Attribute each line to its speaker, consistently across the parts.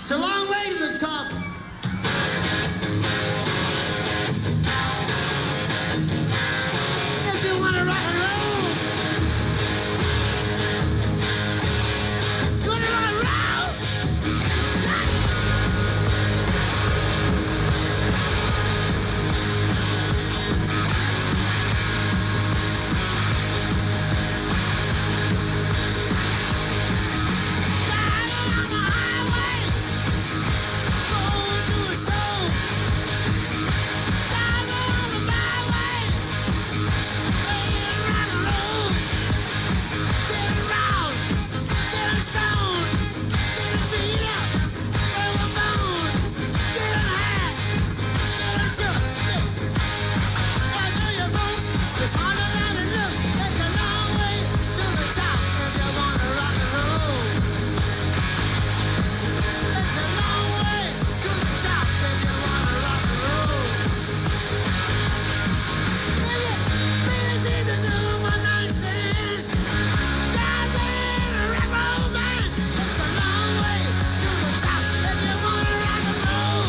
Speaker 1: It's a long way to the top. If you wanna rock and roll, gonna rock and roll. Riding on the highway, going to a show. Stopping on the byway, playing rock and roll. Getting round, getting stoned, getting beat up, break a bone, getting high, getting shook. Watch on your bones, it's harder than it looks. It's a long way to the top if you wanna rock and roll. It's a long way to the top if you wanna rock and roll. If you feel it's either doing one night stands, try playing a rock and roll band. It's a long way to the top if you wanna rock and roll.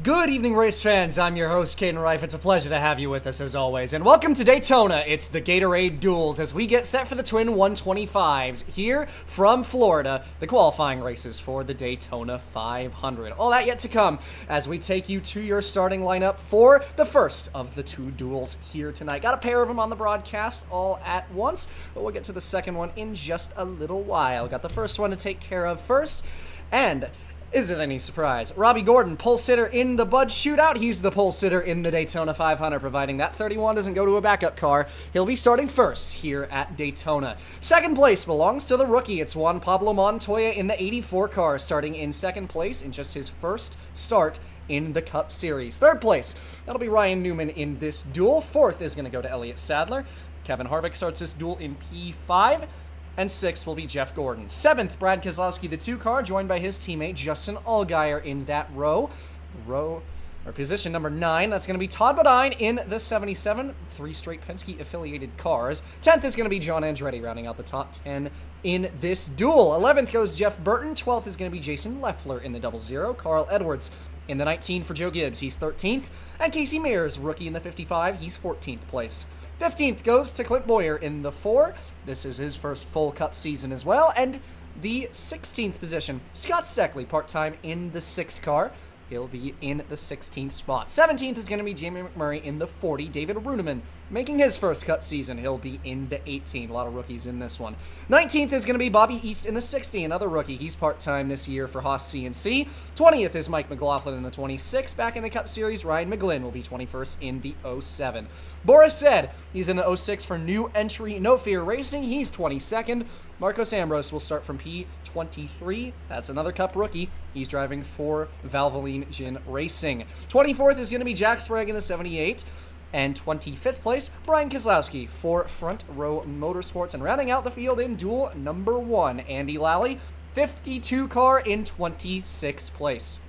Speaker 2: Good evening, race fans. I'm your host, Caden Rife. It's a pleasure to have you with us, as always. And welcome to Daytona. It's the Gatorade Duels as we get set for the Twin 125s here from Florida, the qualifying races for the Daytona 500. All that yet to come as we take you to your starting lineup for the first of the two duels here tonight. Got a pair of them on the broadcast all at once, but we'll get to the second one in just a little while. Got the first one to take care of first, and is it any surprise? Robbie Gordon, pole sitter in the Bud Shootout. He's the pole sitter in the Daytona 500, providing that 31 doesn't go to a backup car. He'll be starting first here at Daytona. Second place belongs to the rookie. It's Juan Pablo Montoya in the 84 car, starting in second place in just his first start in the Cup Series. Third place, that'll be Ryan Newman in this duel. Fourth is going to go to Elliott Sadler. Kevin Harvick starts this duel in P5. And sixth will be Jeff Gordon. Seventh, Brad Keselowski, the 2 car, joined by his teammate Justin Allgaier in that position number 9. That's going to be Todd Bodine in the 77, 3 straight Penske-affiliated cars. 10th is going to be John Andretti, rounding out the top 10 in this duel. 11th goes Jeff Burton. 12th is going to be Jason Leffler in the 00. Carl Edwards in the 19 for Joe Gibbs. He's 13th. And Casey Mears, rookie in the 55. He's 14th place. 15th goes to Clint Boyer in the 4. This is his first full Cup season as well. And the 16th position, Scott Steckley, part-time in the 6 car. He'll be in the 16th spot. 17th is going to be Jamie McMurray in the 40. David Runeman making his first Cup season. He'll be in the 18. A lot of rookies in this one. 19th is going to be Bobby East in the 60. Another rookie. He's part-time this year for Haas CNC. 20th is Mike McLaughlin in the 26. Back in the Cup Series, Ryan McGlynn will be 21st in the 07. Boris said he's in the 06 for new entry No Fear Racing. He's 22nd. Marcos Ambrose will start from P23. That's another Cup rookie. He's driving for Valvoline Gin Racing. 24th is going to be Jack Sprague in the 78. And 25th place, Brian Keselowski for Front Row Motorsports. And rounding out the field in duel number 1, Andy Lally, 52 car in 26th place.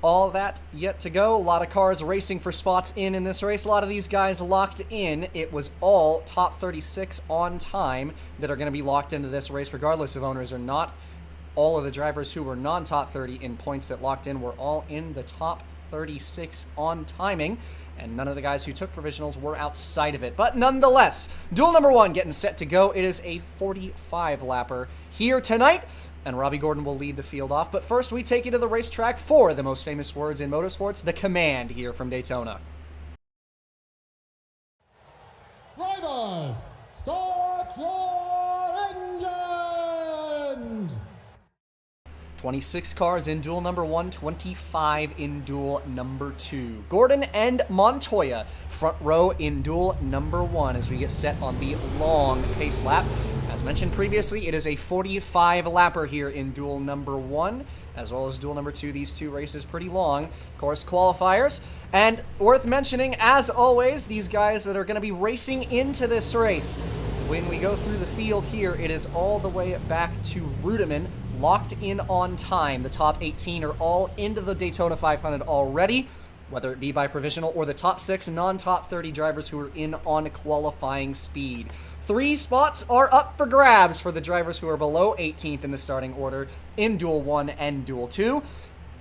Speaker 2: All that yet to go. A lot of cars racing for spots in this race. A lot of these guys locked in. It was all top 36 on time that are going to be locked into this race, regardless of owners or not. All of the drivers who were non-top 30 in points that locked in were all in the top 36 on timing, and none of the guys who took provisionals were outside of it. But nonetheless, duel number 1 getting set to go. It is a 45-lapper here tonight, and Robbie Gordon will lead the field off. But first, we take you to the racetrack for the most famous words in motorsports, the command here from Daytona.
Speaker 3: Drivers, start your engines!
Speaker 2: 26 cars in duel number 1, 25 in duel number 2. Gordon and Montoya front row in duel number 1 as we get set on the long pace lap. As mentioned previously, it is a 45-lapper here in duel number 1, as well as duel number 2. These two races pretty long. Of course, qualifiers. And worth mentioning, as always, these guys that are going to be racing into this race. When we go through the field here, it is all the way back to Rudiman, locked in on time. The top 18 are all into the Daytona 500 already, whether it be by provisional or the top 6 non-top 30 drivers who are in on qualifying speed. 3 spots are up for grabs for the drivers who are below 18th in the starting order in Duel 1 and Duel 2.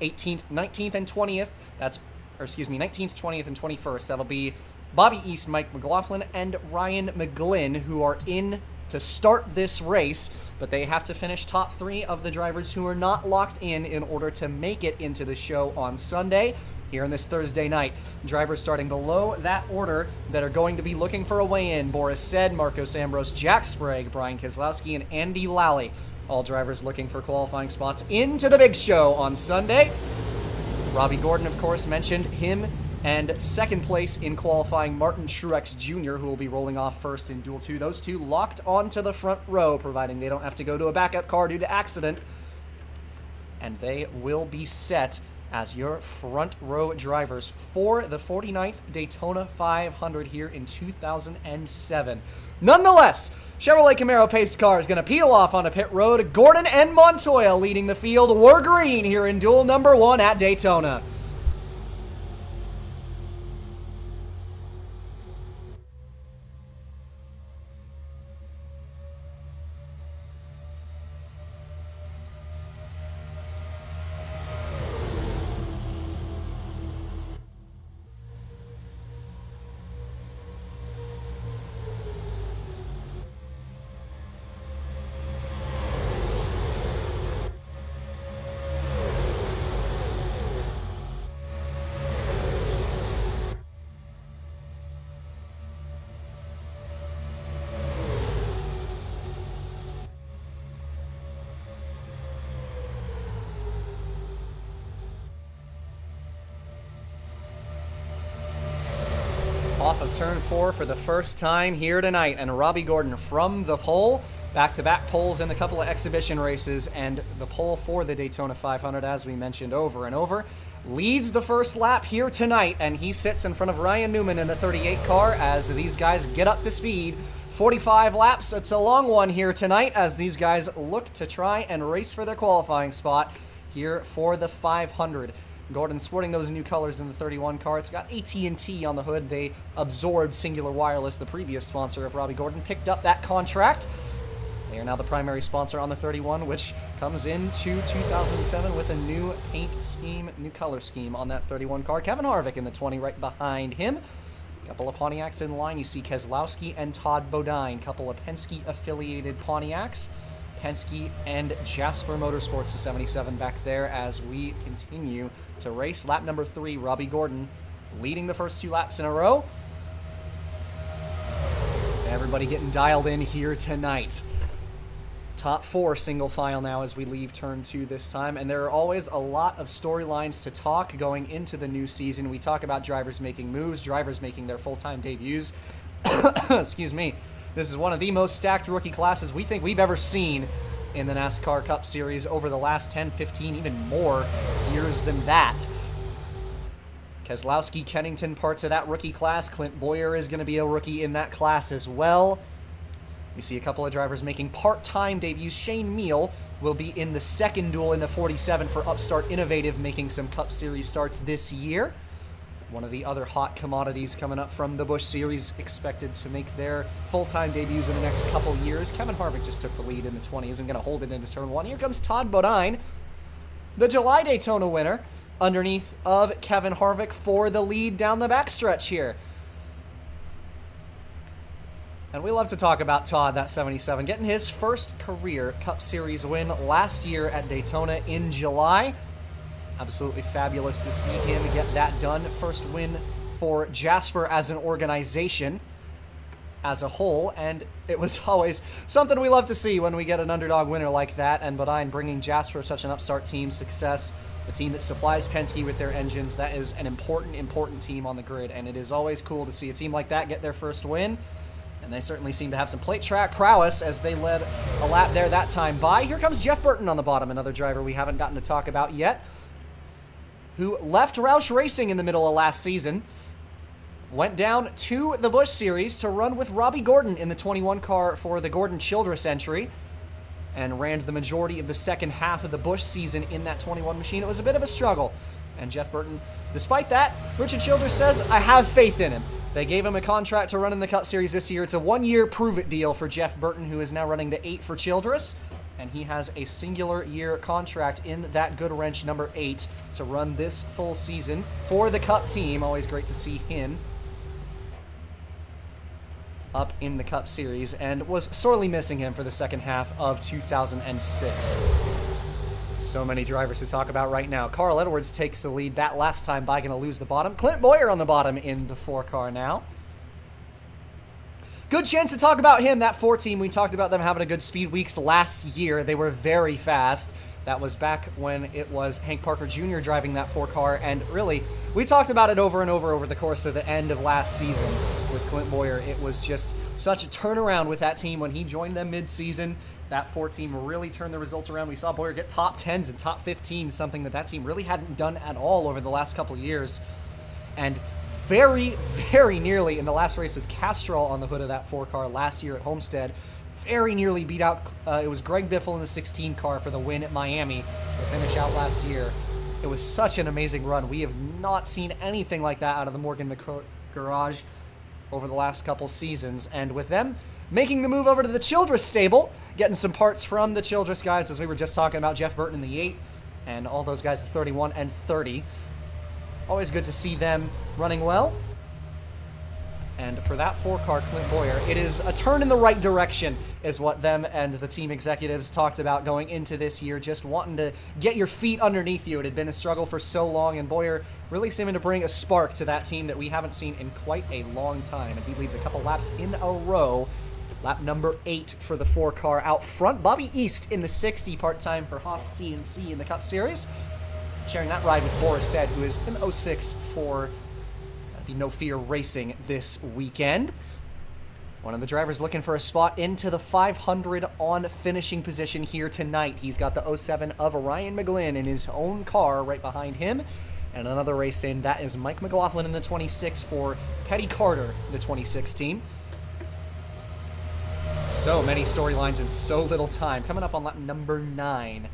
Speaker 2: 18th, 19th, and 20th, 19th, 20th, and 21st. That'll be Bobby East, Mike McLaughlin, and Ryan McGlynn, who are in to start this race, but they have to finish top 3 of the drivers who are not locked in order to make it into the show on Sunday. Here on this Thursday night, drivers starting below that order that are going to be looking for a weigh-in: Boris Said, Marcos Ambrose, Jack Sprague, Brian Keselowski, and Andy Lally. All drivers looking for qualifying spots into the big show on Sunday. Robbie Gordon, of course, mentioned him, and second place in qualifying Martin Truex Jr., who will be rolling off first in Duel 2. Those two locked onto the front row, providing they don't have to go to a backup car due to accident. And they will be set as your front row drivers for the 49th Daytona 500 here in 2007. Nonetheless, Chevrolet Camaro pace car is going to peel off on a pit road. Gordon and Montoya leading the field. We're green here in duel number 1 at Daytona. Off of turn 4 for the first time here tonight, and Robbie Gordon from the pole, back-to-back poles in a couple of exhibition races, and the pole for the Daytona 500, as we mentioned over and over, leads the first lap here tonight, and he sits in front of Ryan Newman in the 38 car as these guys get up to speed. 45 laps, it's a long one here tonight as these guys look to try and race for their qualifying spot here for the 500. Gordon sporting those new colors in the 31 car. It's got AT&T on the hood. They absorbed Singular Wireless, the previous sponsor of Robbie Gordon, picked up that contract. They are now the primary sponsor on the 31, which comes into 2007 with a new paint scheme, new color scheme on that 31 car. Kevin Harvick in the 20 right behind him. A couple of Pontiacs in line. You see Keselowski and Todd Bodine. Couple of Penske-affiliated Pontiacs. Penske and Jasper Motorsports, the 77 back there as we continue to race. Lap number 3, Robbie Gordon leading the first 2 laps in a row. Everybody getting dialed in here tonight. Top 4 single file now as we leave turn 2 this time, and there are always a lot of storylines to talk going into the new season. We talk about drivers making moves, drivers making their full-time debuts. Excuse me. This is one of the most stacked rookie classes we think we've ever seen in the NASCAR Cup Series over the last 10, 15, even more years than that. Keselowski, Kennington, parts of that rookie class. Clint Boyer is going to be a rookie in that class as well. We see a couple of drivers making part-time debuts. Shane Meal will be in the second duel in the 47 for Upstart Innovative, making some Cup Series starts this year. One of the other hot commodities coming up from the Busch Series, expected to make their full-time debuts in the next couple years. Kevin Harvick just took the lead in the 20, isn't going to hold it into turn 1. Here comes Todd Bodine, the July Daytona winner underneath of Kevin Harvick for the lead down the backstretch here. And we love to talk about Todd, that 77, getting his first career Cup Series win last year at Daytona in July. Absolutely fabulous to see him get that done. First win for Jasper as an organization as a whole, and it was always something we love to see when we get an underdog winner like that, and Bodine bringing Jasper such an upstart team success, the team that supplies Penske with their engines. That is an important team on the grid, and it is always cool to see a team like that get their first win. And they certainly seem to have some plate track prowess as they led a lap there that time by. Here comes Jeff Burton on the bottom, another driver we haven't gotten to talk about yet, who left Roush Racing in the middle of last season, went down to the Busch Series to run with Robbie Gordon in the 21 car for the Gordon Childress entry, and ran the majority of the second half of the Busch season in that 21 machine. It was a bit of a struggle, and Jeff Burton, despite that, Richard Childress says, I have faith in him. They gave him a contract to run in the Cup Series this year. It's a one-year prove-it deal for Jeff Burton, who is now running the 8 for Childress, and he has a singular year contract in that good wrench number 8 to run this full season for the Cup team. Always great to see him up in the Cup Series, and was sorely missing him for the second half of 2006. So many drivers to talk about right now. Carl Edwards takes the lead that last time by, going to lose the bottom. Clint Boyer on the bottom in the 4 car now. Good chance to talk about him, that 4 team. We talked about them having a good speed weeks last year. They were very fast. That was back when it was Hank Parker Jr. driving that 4 car, and really, we talked about it over and over the course of the end of last season with Clint Boyer. It was just such a turnaround with that team when he joined them mid-season. That 4 team really turned the results around. We saw Boyer get top 10s and top 15s, something that team really hadn't done at all over the last couple of years. And very, very nearly in the last race with Castrol on the hood of that 4 car last year at Homestead, very nearly beat out, it was Greg Biffle in the 16 car for the win at Miami to finish out last year. It was such an amazing run. We have not seen anything like that out of the Morgan McCourt garage over the last couple seasons. And with them making the move over to the Childress stable, getting some parts from the Childress guys, as we were just talking about Jeff Burton in the 8, and all those guys at 31 and 30. Always good to see them running well. And for that 4 car, Clint Boyer, it is a turn in the right direction, is what them and the team executives talked about going into this year, just wanting to get your feet underneath you. It had been a struggle for so long, and Boyer really seeming to bring a spark to that team that we haven't seen in quite a long time. And he leads a couple laps in a row. Lap number 8 for the 4 car out front. Bobby East in the 60 part-time for Haas C&C in the Cup Series. Sharing that ride with Boris Said, who is in 06 for the No Fear Racing this weekend. One of the drivers looking for a spot into the 500 on finishing position here tonight. He's got the 07 of Ryan McGlynn in his own car right behind him. And another race in, that is Mike McLaughlin in the 26 for Petty Carter, the 26 team. So many storylines in so little time. Coming up on lap number 9.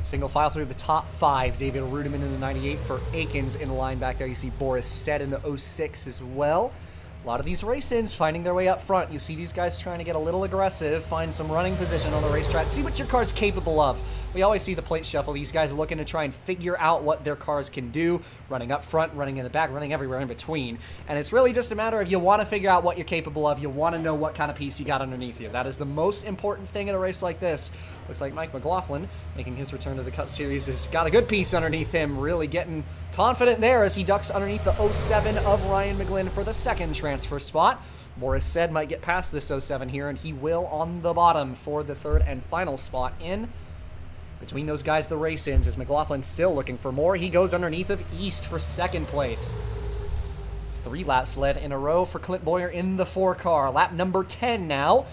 Speaker 2: Single file through the top 5. David Rudiman in the 98 for Aikens in the line back there. You see Boris Said in the 06 as well. A lot of these race-ins finding their way up front. You see these guys trying to get a little aggressive, find some running position on the racetrack, see what your car's capable of. We always see the plate shuffle. These guys are looking to try and figure out what their cars can do, running up front, running in the back, running everywhere in between. And it's really just a matter of you want to figure out what you're capable of. You want to know what kind of piece you got underneath you. That is the most important thing in a race like this. Looks like Mike McLaughlin, making his return to the Cup Series, has got a good piece underneath him, really getting confident there as he ducks underneath the 07 of Ryan McGlynn for the second transfer spot. Boris Said might get past this 07 here, and he will on the bottom for the third and final spot in. Between those guys, the race ends as McLaughlin still looking for more. He goes underneath of East for second place. 3 laps led in a row for Clint Boyer in the 4 car. Lap number 10 now,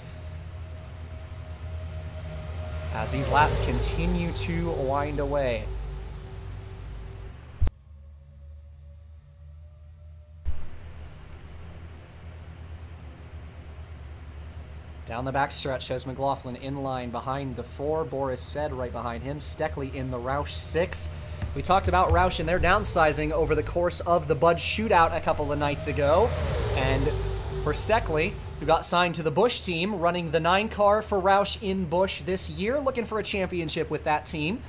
Speaker 2: as these laps continue to wind away. Down the backstretch has McLaughlin in line behind the 4. Boris Said right behind him. Steckley in the Roush 6. We talked about Roush and their downsizing over the course of the Bud Shootout a couple of nights ago. And for Steckley, who got signed to the Busch team, running the 9 car for Roush in Busch this year, looking for a championship with that team,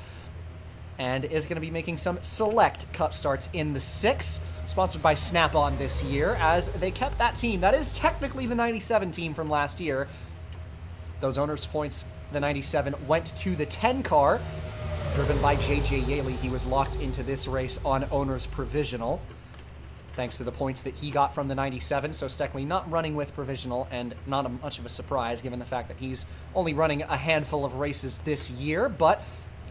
Speaker 2: and is going to be making some select Cup starts in the 6, sponsored by Snap-on this year, as they kept that team. That is technically the 97 team from last year. Those owners' points, the 97, went to the 10 car, driven by J.J. Yaley. He was locked into this race on owner's provisional, thanks to the points that he got from the 97, so Steckley not running with provisional, and not much of a surprise given the fact that he's only running a handful of races this year, but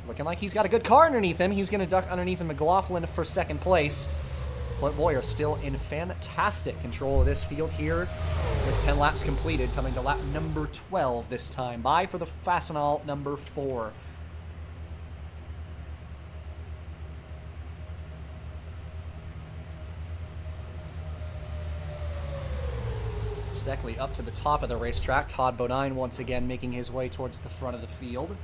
Speaker 2: looking like he's got a good car underneath him. He's going to duck underneath McLaughlin for second place. Clint Boyer still in fantastic control of this field here with 10 laps completed, coming to lap number 12 this time. Bye for the Fastenal number 4. Steckley up to the top of the racetrack. Todd Bodine once again making his way towards the front of the field.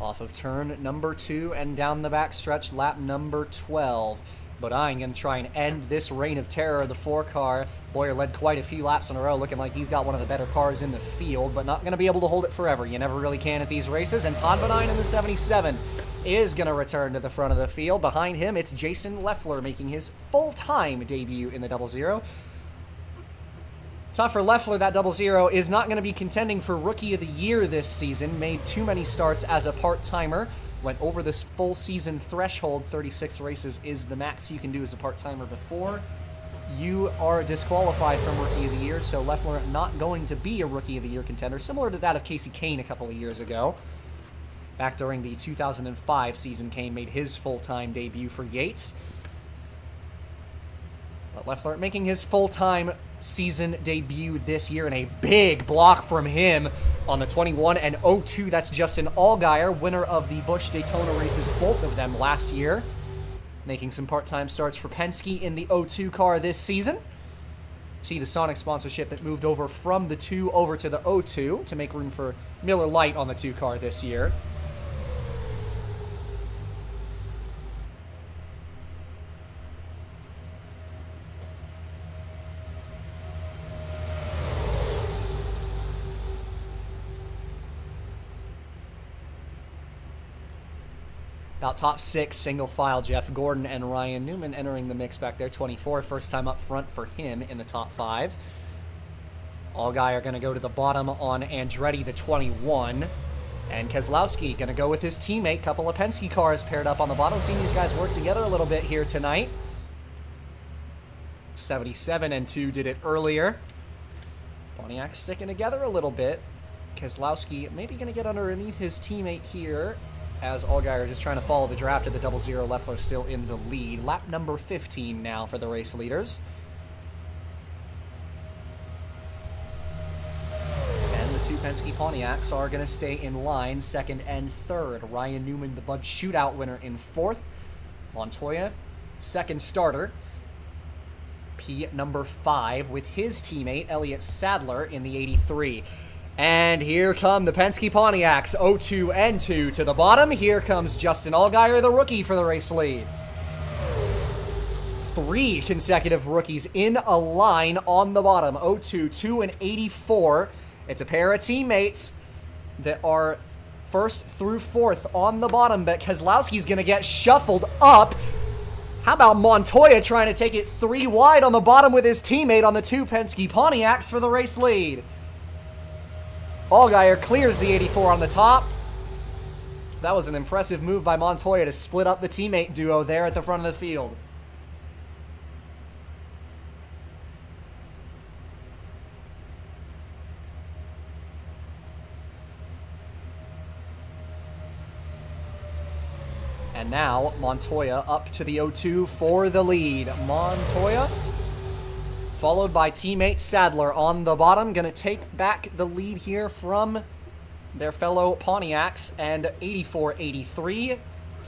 Speaker 2: Off of turn number 2 and down the backstretch, lap number 12. Bodine going to try and end this reign of terror of the 4 car. Boyer led quite a few laps in a row, looking like he's got one of the better cars in the field, but not going to be able to hold it forever. You never really can at these races, and Todd Bodine in the 77 is going to return to the front of the field. Behind him, it's Jason Leffler making his full-time debut in the 00. Tough for Leffler, that 00 is not going to be contending for Rookie of the Year this season. Made too many starts as a part-timer. Went over this full season threshold. 36 races is the max you can do as a part-timer before you are disqualified from Rookie of the Year. So Leffler not going to be a Rookie of the Year contender, similar to that of Casey Kane a couple of years ago. Back during the 2005 season, Kane made his full-time debut for Yates. But Leffler making his full-time season debut this year, and a big block from him on the 21 and 02. That's Justin Allgaier, winner of the Busch Daytona races, both of them last year. Making some part-time starts for Penske in the 02 car this season. See the Sonic sponsorship that moved over from the 2 over to the 02 to make room for Miller Lite on the 2 car this year. About top 6, single file, Jeff Gordon and Ryan Newman entering the mix back there. 24, first time up front for him in the top 5. Allgaier going to go to the bottom on Andretti, the 21. And Keselowski going to go with his teammate. Couple of Penske cars paired up on the bottom. Seeing these guys work together a little bit here tonight. 77 and 2 did it earlier. Pontiac sticking together a little bit. Keselowski maybe going to get underneath his teammate here, as Allgaier just trying to follow the draft of the 00. Leffler still in the lead. Lap number 15 now for the race leaders. And the 2 Penske Pontiacs are going to stay in line, 2nd and 3rd. Ryan Newman, the Bud Shootout winner, in 4th. Montoya, 2nd starter. P number 5 with his teammate, Elliott Sadler, in the 83. And here come the Penske Pontiacs, 02 and 2 to the bottom. Here comes Justin Allgaier, the rookie, for the race lead. 3 consecutive rookies in a line on the bottom, 02, 2, and 84. It's a pair of teammates that are 1st through 4th on the bottom, but Keselowski's going to get shuffled up. How about Montoya trying to take it 3 wide on the bottom with his teammate on the 2 Penske Pontiacs for the race lead? Allgaier clears the 84 on the top. That was an impressive move by Montoya to split up the teammate duo there at the front of the field. And now Montoya up to the 02 for the lead. Montoya, followed by teammate Sadler on the bottom, going to take back the lead here from their fellow Pontiacs, and 84-83,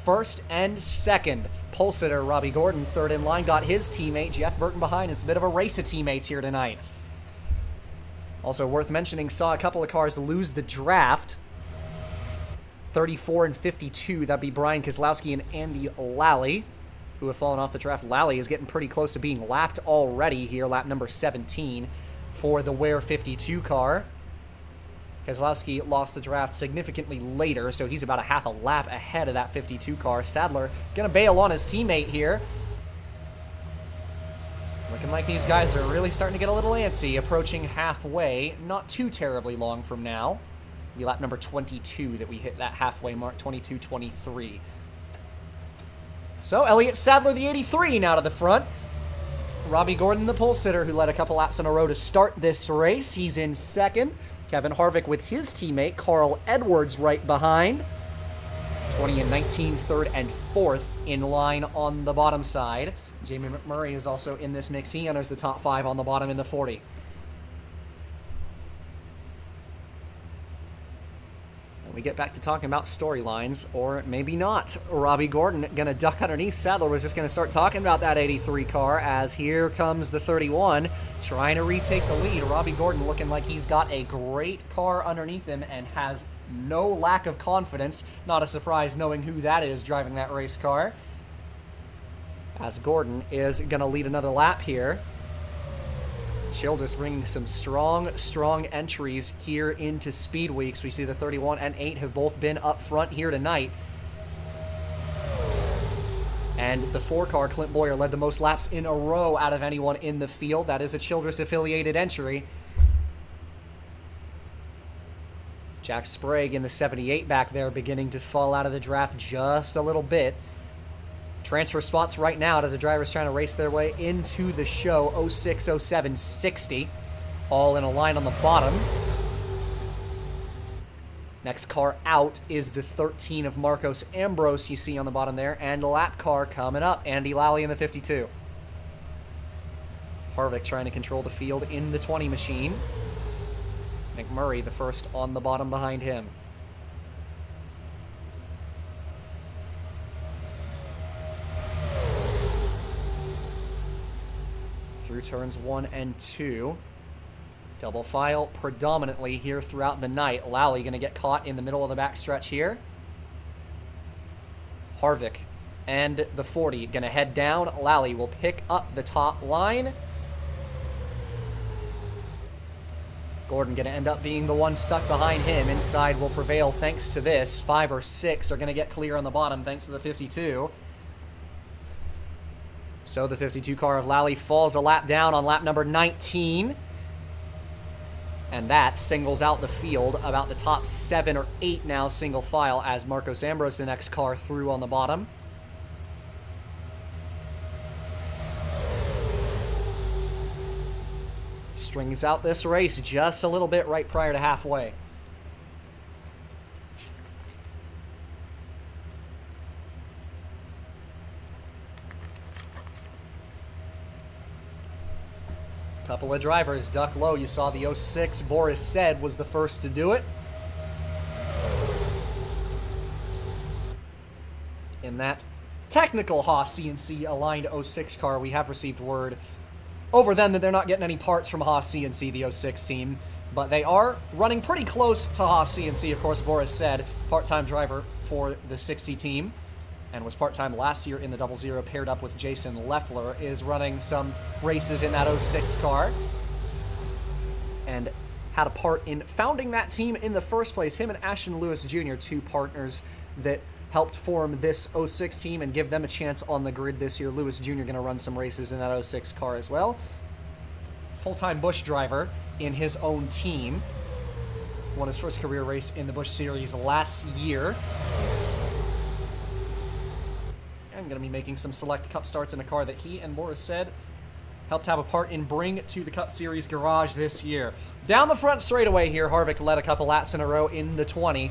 Speaker 2: 1st and 2nd. Pole sitter Robbie Gordon, 3rd in line, got his teammate Jeff Burton behind. It's a bit of a race of teammates here tonight. Also worth mentioning, saw a couple of cars lose the draft 34 and 52, that'd be Brian Kozlowski and Andy Lally, who have fallen off the draft. Lally is getting pretty close to being lapped already here, lap number 17 for the Ware 52 car. Kozlowski lost the draft significantly later, so he's about a half a lap ahead of that 52 car. Sadler going to bail on his teammate here. Looking like these guys are really starting to get a little antsy, approaching halfway, not too terribly long from now. It'll be lap number 22 that we hit that halfway mark, 22-23. So, Elliott Sadler, the 83, now to the front. Robbie Gordon, the pole sitter, who led a couple laps in a row to start this race. He's in second. Kevin Harvick with his teammate, Carl Edwards, right behind. 20 and 19, third and fourth in line on the bottom side. Jamie McMurray is also in this mix. He enters the top 5 on the bottom in the 40. And we get back to talking about storylines, or maybe not. Robbie Gordon going to duck underneath. Sadler was just going to start talking about that 83 car as here comes the 31 trying to retake the lead. Robbie Gordon looking like he's got a great car underneath him and has no lack of confidence. Not a surprise knowing who that is driving that race car. As Gordon is going to lead another lap here. Childress bringing some strong entries here into Speed Weeks. We see the 31 and 8 have both been up front here tonight. And the 4 car, Clint Boyer, led the most laps in a row out of anyone in the field. That is a Childress-affiliated entry. Jack Sprague in the 78 back there beginning to fall out of the draft just a little bit. Transfer spots right now to the drivers trying to race their way into the show. 06, 07, 60. All in a line on the bottom. Next car out is the 13 of Marcos Ambrose you see on the bottom there. And the lap car coming up. Andy Lally in the 52. Harvick trying to control the field in the 20 machine. McMurray the first on the bottom behind him. Through turns 1 and 2. Double file predominantly here throughout the night. Lally going to get caught in the middle of the backstretch here. Harvick and the 40 going to head down. Lally will pick up the top line. Gordon going to end up being the one stuck behind him. Inside will prevail thanks to this. 5 or 6 are going to get clear on the bottom thanks to the 52. So the 52 car of Lally falls a lap down on lap number 19. And that singles out the field. About the top 7 or 8 now single file as Marcos Ambrose, the next car, through on the bottom. Strings out this race just a little bit right prior to halfway. Couple of drivers duck low. You saw the 06 Boris Said was the first to do it. In that technical Haas CNC aligned 06 car, we have received word over them that they're not getting any parts from Haas CNC, the 06 team, but they are running pretty close to Haas CNC. Of course, Boris Said, part-time driver for the 60 team, and was part-time last year in the 00, paired up with Jason Leffler, is running some races in that 06 car, and had a part in founding that team in the first place. Him and Ashton Lewis Jr., 2 partners that helped form this 06 team and give them a chance on the grid this year. Lewis Jr. going to run some races in that 06 car as well. Full-time Busch driver in his own team. Won his first career race in the Busch Series last year. And going to be making some select Cup starts in a car that he and Boris Said helped have a part in bring to the Cup Series garage this year. Down the front straightaway here, Harvick led a couple laps in a row in the 20.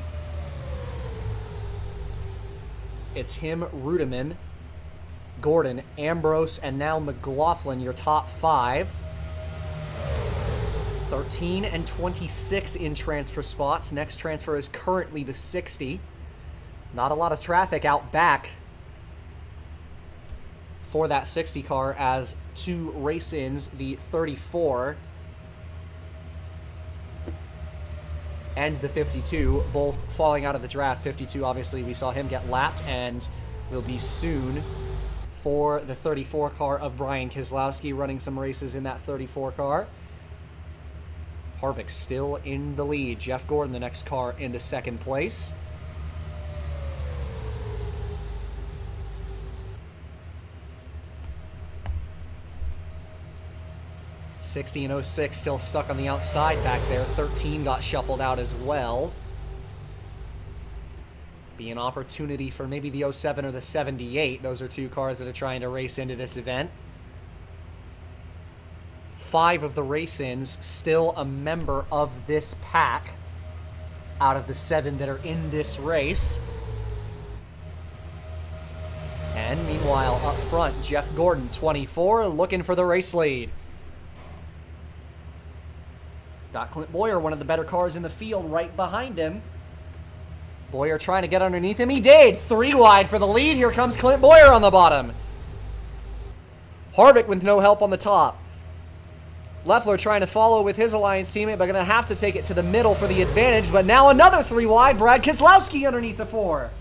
Speaker 2: It's him, Rudiman, Gordon, Ambrose, and now McLaughlin, your top 5. 13 and 26 in transfer spots. Next transfer is currently the 60. Not a lot of traffic out back for that 60 car as 2 race-ins, the 34 and the 52, both falling out of the draft. 52, obviously, we saw him get lapped, and will be soon for the 34 car of Brian Keselowski, running some races in that 34 car. Harvick still in the lead. Jeff Gordon, the next car, into second place. '60 and 06 still stuck on the outside back there. 13 got shuffled out as well. Be an opportunity for maybe the 07 or the 78. Those are two cars that are trying to race into this event. 5 of the race-ins still a member of this pack out of the 7 that are in this race. And meanwhile, up front, Jeff Gordon, 24, looking for the race lead. Got Clint Bowyer, one of the better cars in the field, right behind him. Bowyer trying to get underneath him. He did! 3 wide for the lead. Here comes Clint Bowyer on the bottom. Harvick with no help on the top. Leffler trying to follow with his Alliance teammate, but going to have to take it to the middle for the advantage. But now another 3 wide. Brad Keselowski underneath the 4.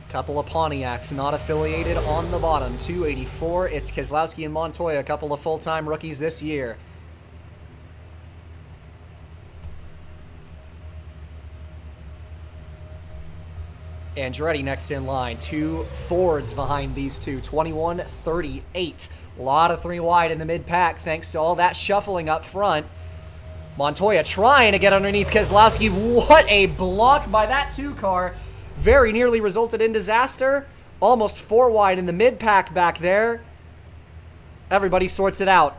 Speaker 2: Couple of Pontiacs not affiliated on the bottom. 284. It's Keselowski and Montoya, a couple of full-time rookies this year. Andretti next in line. 2 Fords behind these two. 21-38. A lot of 3 wide in the mid-pack thanks to all that shuffling up front. Montoya trying to get underneath Keselowski. What a block by that 2 car. Very nearly resulted in disaster. Almost 4 wide in the mid-pack back there. Everybody sorts it out.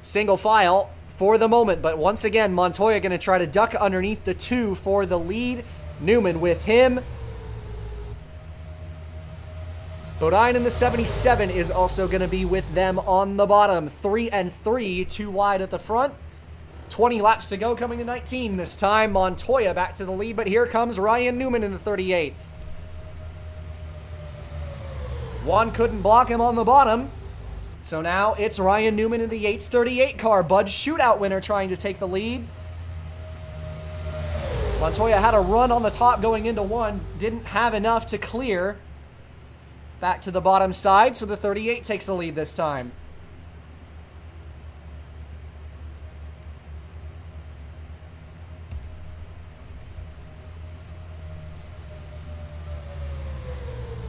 Speaker 2: Single file for the moment, but once again, Montoya going to try to duck underneath the 2 for the lead. Newman with him. Bodine in the 77 is also going to be with them on the bottom. 3 and 3, 2 wide at the front. 20 laps to go, coming to 19 this time. Montoya back to the lead, but here comes Ryan Newman in the 38. One couldn't block him on the bottom. So now it's Ryan Newman in the Yates 38 car. Bud's shootout winner trying to take the lead. Montoya had a run on the top going into 1. Didn't have enough to clear. Back to the bottom side, so the 38 takes the lead this time.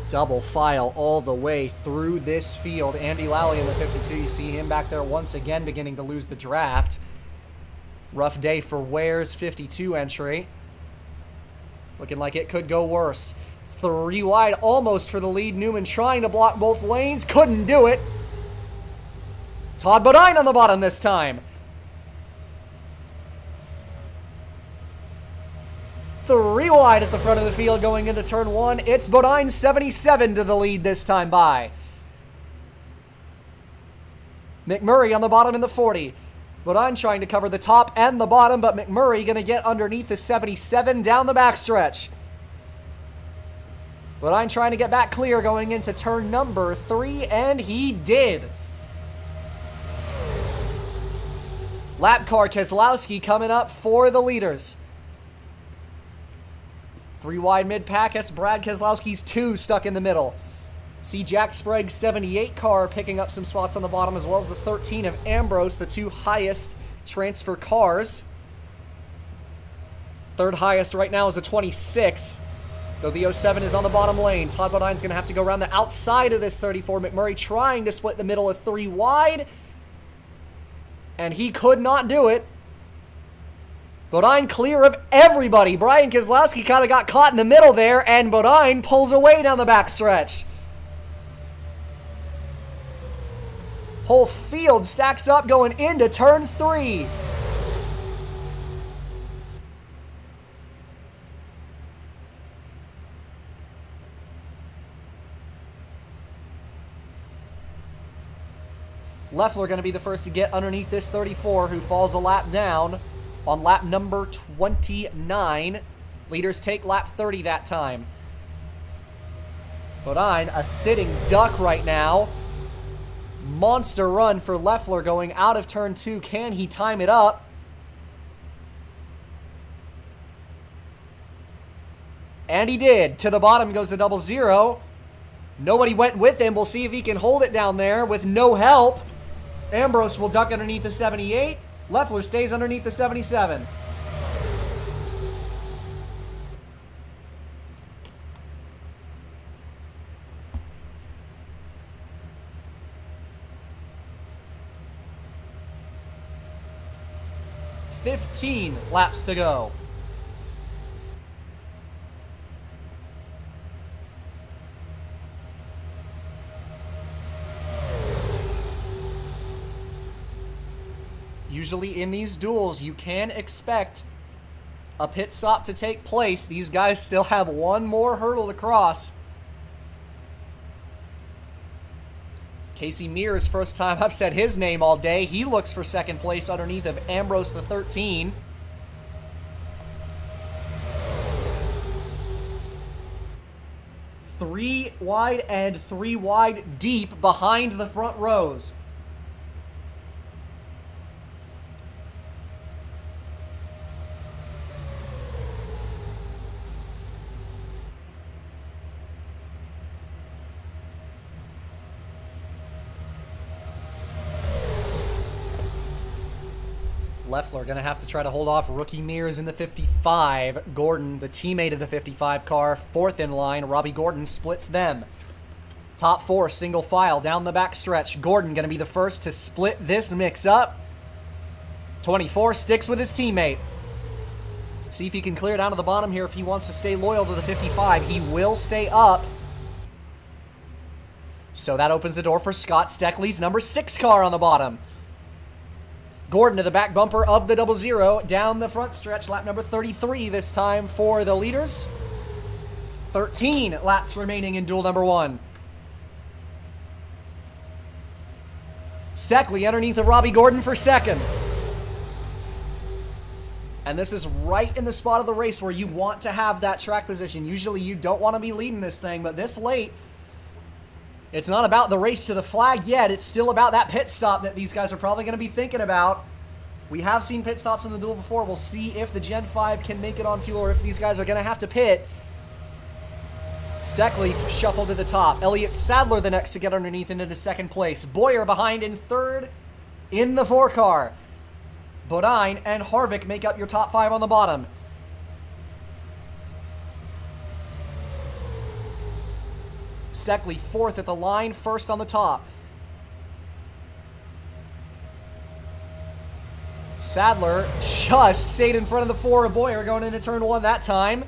Speaker 2: Double file all the way through this field. Andy Lally in the 52. You see him back there once again beginning to lose the draft. Rough day for Ware's 52 entry. Looking like it could go worse. 3 wide almost for the lead. Newman trying to block both lanes. Couldn't do it. Todd Bodine on the bottom this time. 3 wide at the front of the field going into turn 1. It's Bodine 77 to the lead this time by. McMurray on the bottom in the 40. Bodine trying to cover the top and the bottom, but McMurray going to get underneath the 77 down the backstretch. Bodine trying to get back clear going into turn number 3, and he did. Lap car Keselowski coming up for the leaders. 3 wide mid-pack, that's Brad Keselowski's 2 stuck in the middle. See Jack Sprague's 78 car picking up some spots on the bottom, as well as the 13 of Ambrose, the 2 highest transfer cars. 3rd highest right now is the 26, though the 07 is on the bottom lane. Todd Bodine's going to have to go around the outside of this 34. McMurray trying to split the middle of 3 wide, and he could not do it. Bodine clear of everybody. Brian Keselowski kind of got caught in the middle there, and Bodine pulls away down the backstretch. Whole field stacks up going into turn 3. Leffler going to be the first to get underneath this 34, who falls a lap down on lap number 29. Leaders take lap 30 that time. Bodine, a sitting duck right now. Monster run for Leffler going out of turn 2. Can he time it up? And he did. To the bottom goes the 00. Nobody went with him. We'll see if he can hold it down there with no help. Ambrose will duck underneath the 78. Leffler stays underneath the 77. "15 laps to go." Usually in these duels, you can expect a pit stop to take place. These guys still have one more hurdle to cross. Casey Mears, first time I've said his name all day. He looks for second place underneath of Ambrose the 13. Three wide and 3 wide deep behind the front rows. Leffler going to have to try to hold off rookie Mears in the 55. Gordon, the teammate of the 55 car, fourth in line. Robbie Gordon splits them. Top 4, single file down the back stretch. Gordon going to be the first to split this mix up. 24 sticks with his teammate. See if he can clear down to the bottom here if he wants to stay loyal to the 55. He will stay up. So that opens the door for Scott Steckley's number 6 car on the bottom. Gordon to the back bumper of the 00 down the front stretch, lap number 33 this time for the leaders. 13 laps remaining in duel number 1. Steckley underneath of Robbie Gordon for second. And this is right in the spot of the race where you want to have that track position. Usually you don't want to be leading this thing, but this late, it's not about the race to the flag yet. It's still about that pit stop that these guys are probably going to be thinking about. We have seen pit stops in the duel before. We'll see if the Gen 5 can make it on fuel or if these guys are going to have to pit. Steckley shuffled to the top. Elliott Sadler the next to get underneath and into second place. Boyer behind in third in the 4 car. Bodine and Harvick make up your top 5 on the bottom. Steckley fourth at the line, first on the top. Sadler just stayed in front of the 4 of Boyer going into turn 1 that time.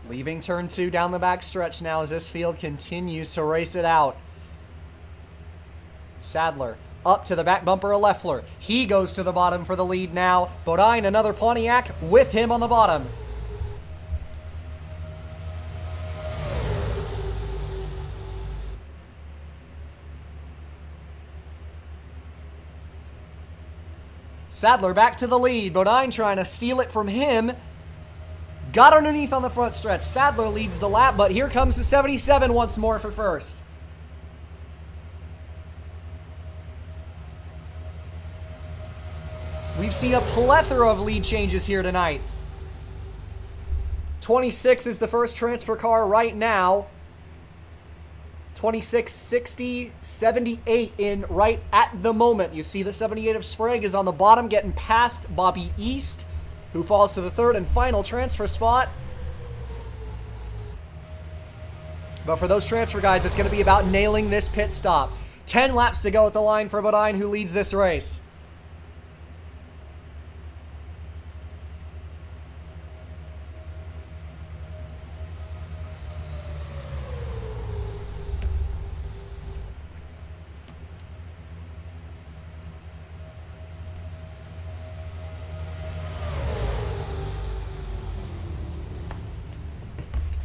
Speaker 2: Leaving turn 2 down the back stretch now as this field continues to race it out. Sadler up to the back bumper of Leffler. He goes to the bottom for the lead now. Bodine, another Pontiac with him on the bottom. Sadler back to the lead. Bodine trying to steal it from him. Got underneath on the front stretch. Sadler leads the lap, but here comes the 77 once more for first. We've seen a plethora of lead changes here tonight. 26 is the first transfer car right now. 26, 60, 78 in right at the moment. You see the 78 of Sprague is on the bottom getting past Bobby East, who falls to the third and final transfer spot. But for those transfer guys, it's going to be about nailing this pit stop. 10 laps to go at the line for Bodine, who leads this race.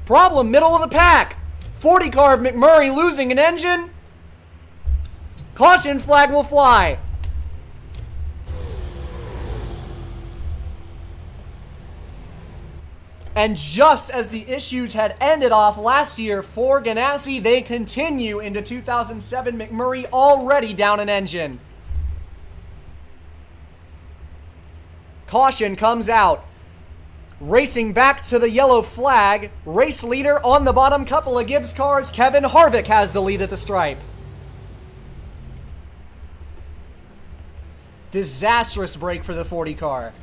Speaker 2: Problem, middle of the pack. 40 car of McMurray losing an engine. Caution flag will fly. And just as the issues had ended off last year for Ganassi, they continue into 2007. McMurray already down an engine. Caution comes out. Racing back to the yellow flag. Race leader on the bottom couple of Gibbs cars. Kevin Harvick has the lead at the stripe. Disastrous break for the 40 car.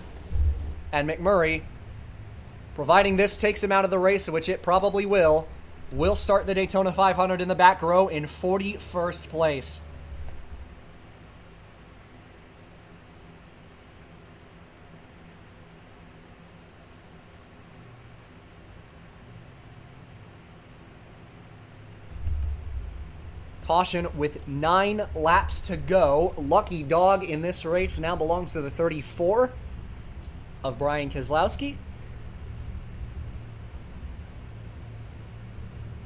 Speaker 2: And McMurray, providing this takes him out of the race, which it probably will start the Daytona 500 in the back row in 41st place. Caution with 9 laps to go. Lucky dog in this race now belongs to the 34 of Brian Keselowski.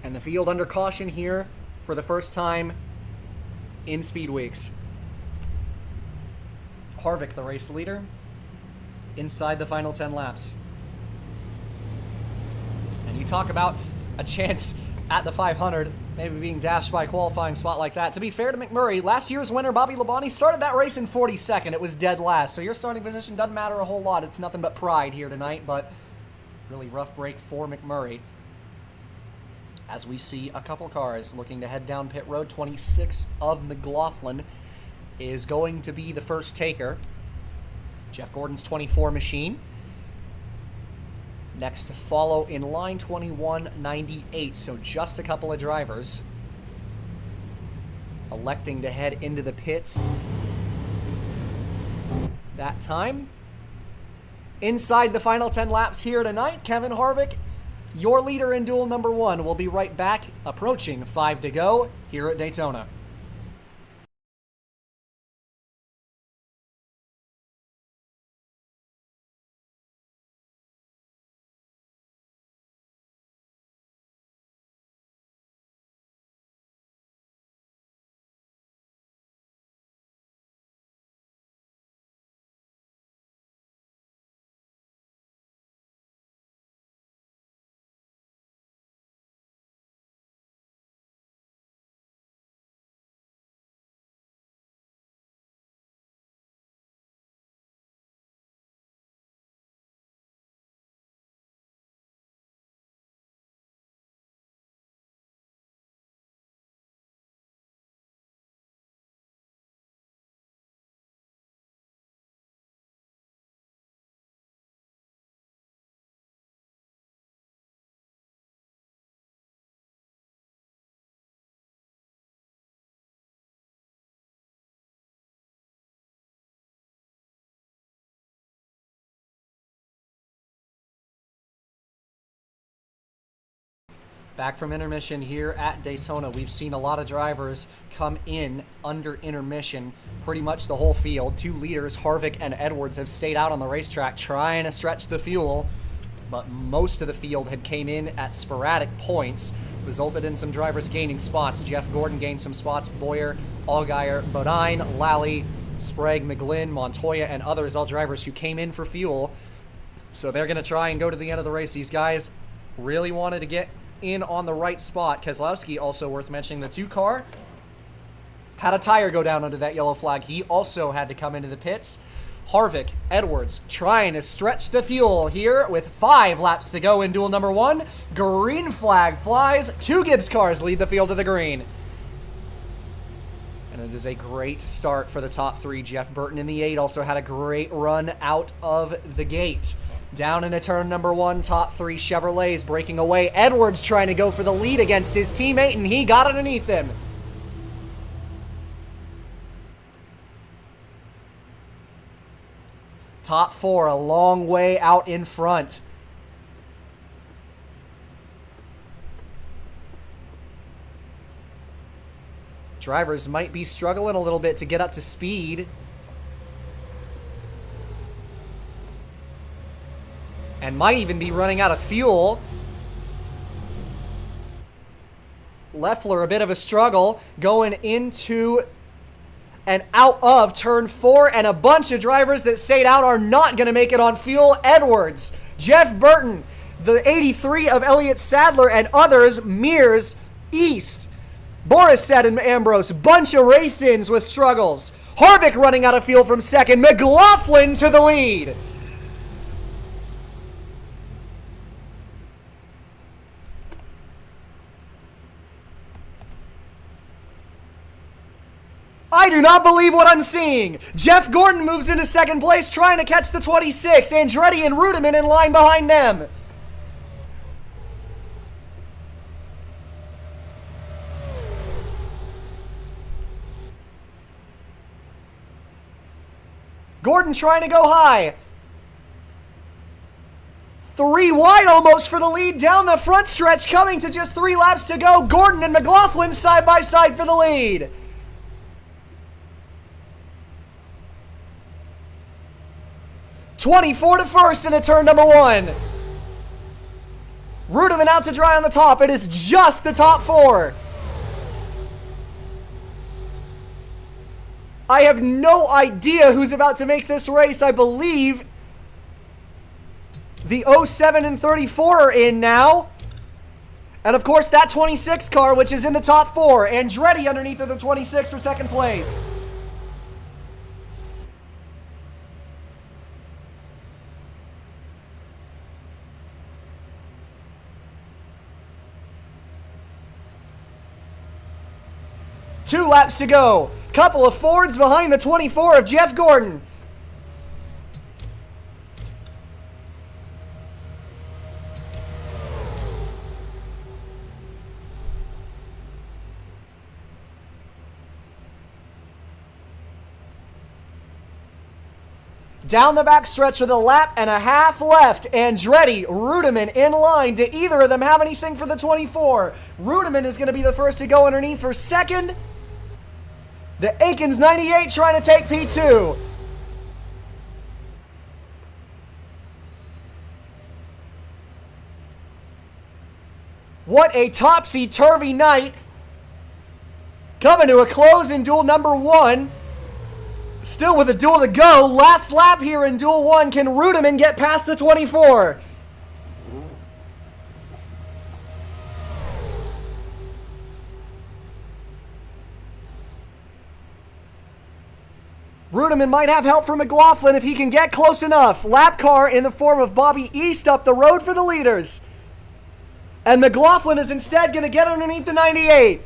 Speaker 2: And the field under caution here for the first time in Speed Weeks. Harvick, the race leader, inside the final 10 laps. And you talk about a chance at the 500, maybe being dashed by a qualifying spot like that. To be fair to McMurray, last year's winner, Bobby Labonte, started that race in 42nd. It was dead last, so your starting position doesn't matter a whole lot. It's nothing but pride here tonight, but really rough break for McMurray. As we see a couple cars looking to head down pit road. 26 of McLaughlin is going to be the first taker. Jeff Gordon's 24 machine. Next to follow in line 2198, so just a couple of drivers electing to head into the pits that time. Inside the final 10 laps here tonight, Kevin Harvick, your leader in duel number 1. We'll be right back, approaching 5 to go here at Daytona. Back from intermission here at Daytona. We've seen a lot of drivers come in under intermission. Pretty much the whole field. 2 leaders, Harvick and Edwards, have stayed out on the racetrack trying to stretch the fuel, but most of the field had came in at sporadic points, resulted in some drivers gaining spots. Jeff Gordon gained some spots. Boyer, Allgaier, Bodine, Lally, Sprague, McGlynn, Montoya, and others, all drivers who came in for fuel. So they're going to try and go to the end of the race. These guys really wanted to get in on the right spot. Keselowski, also worth mentioning, the 2 car had a tire go down under that yellow flag. He also had to come into the pits. Harvick, Edwards trying to stretch the fuel here with 5 laps to go in duel number 1. Green flag flies. 2 Gibbs cars lead the field to the green. And it is a great start for the top 3. Jeff Burton in the 8 also had a great run out of the gate. Down into turn number 1, top 3 Chevrolets breaking away. Edwards trying to go for the lead against his teammate, and he got underneath him. Top 4 a long way out in front. Drivers might be struggling a little bit to get up to speed. And might even be running out of fuel. Leffler, a bit of a struggle going into and out of turn 4, and a bunch of drivers that stayed out are not going to make it on fuel. Edwards, Jeff Burton, the 83 of Elliott Sadler, and others, Mears, East, Borisset and Ambrose, bunch of race-ins with struggles. Harvick running out of fuel from second, McLaughlin to the lead. I do not believe what I'm seeing. Jeff Gordon moves into second place, trying to catch the 26. Andretti and Rudiman in line behind them. Gordon trying to go high. 3 wide almost for the lead down the front stretch, coming to just 3 laps to go. Gordon and McLaughlin side by side for the lead. '24 to first into turn number 1. Rudiman out to dry on the top. It is just the top 4. I have no idea who's about to make this race. I believe the 07 and 34 are in now. And of course that 26 car, which is in the top 4. Andretti underneath of the 26 for second place. Two laps to go. Couple of Fords behind the 24 of Jeff Gordon. Down the back stretch with a lap and a half left. Andretti, Rudiman in line. Do either of them have anything for the 24? Rudiman is going to be the first to go underneath for second. The Aikens 98 trying to take P2. What a topsy-turvy night. Coming to a close in duel number 1. Still with a duel to go. Last lap here in duel 1. Can Rudiman get past the 24? Rudiman might have help from McLaughlin if he can get close enough. Lap car in the form of Bobby East up the road for the leaders. And McLaughlin is instead going to get underneath the 98.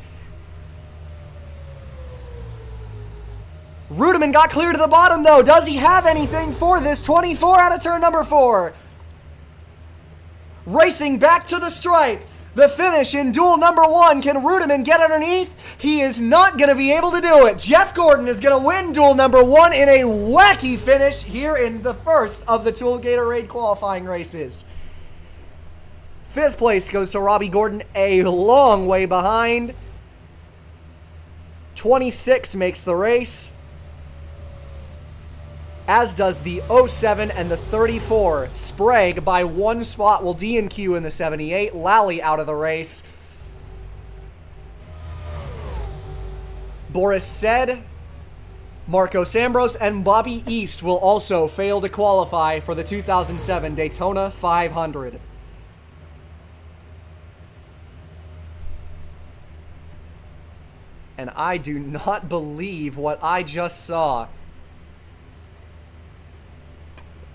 Speaker 2: Rudiman got clear to the bottom though. Does he have anything for this 24 out of turn number 4? Racing back to the stripe. The finish in duel number 1. Can Rudiman get underneath? He is not going to be able to do it. Jeff Gordon is going to win duel number 1 in a wacky finish here in the first of the Tool Gatorade qualifying races. 5th place goes to Robbie Gordon, a long way behind. 26 makes the race, as does the 07 and the 34. Sprague by 1 spot will D&Q in the 78. Lally out of the race. Boris said, Marcos Ambrose, and Bobby East will also fail to qualify for the 2007 Daytona 500. And I do not believe what I just saw.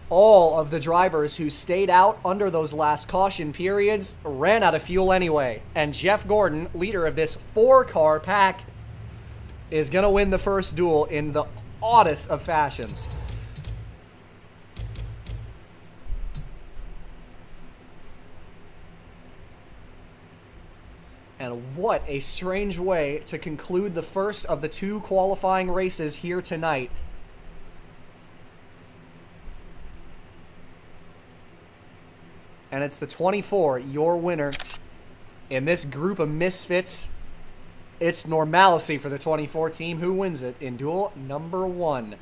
Speaker 2: All of the drivers who stayed out under those last caution periods ran out of fuel anyway. And Jeff Gordon, leader of this 4-car pack, is going to win the first duel in the oddest of fashions. And what a strange way to conclude the first of the 2 qualifying races here tonight. And it's the 24, your winner. In this group of misfits, it's normalcy for the 24 team who wins it in duel number 1.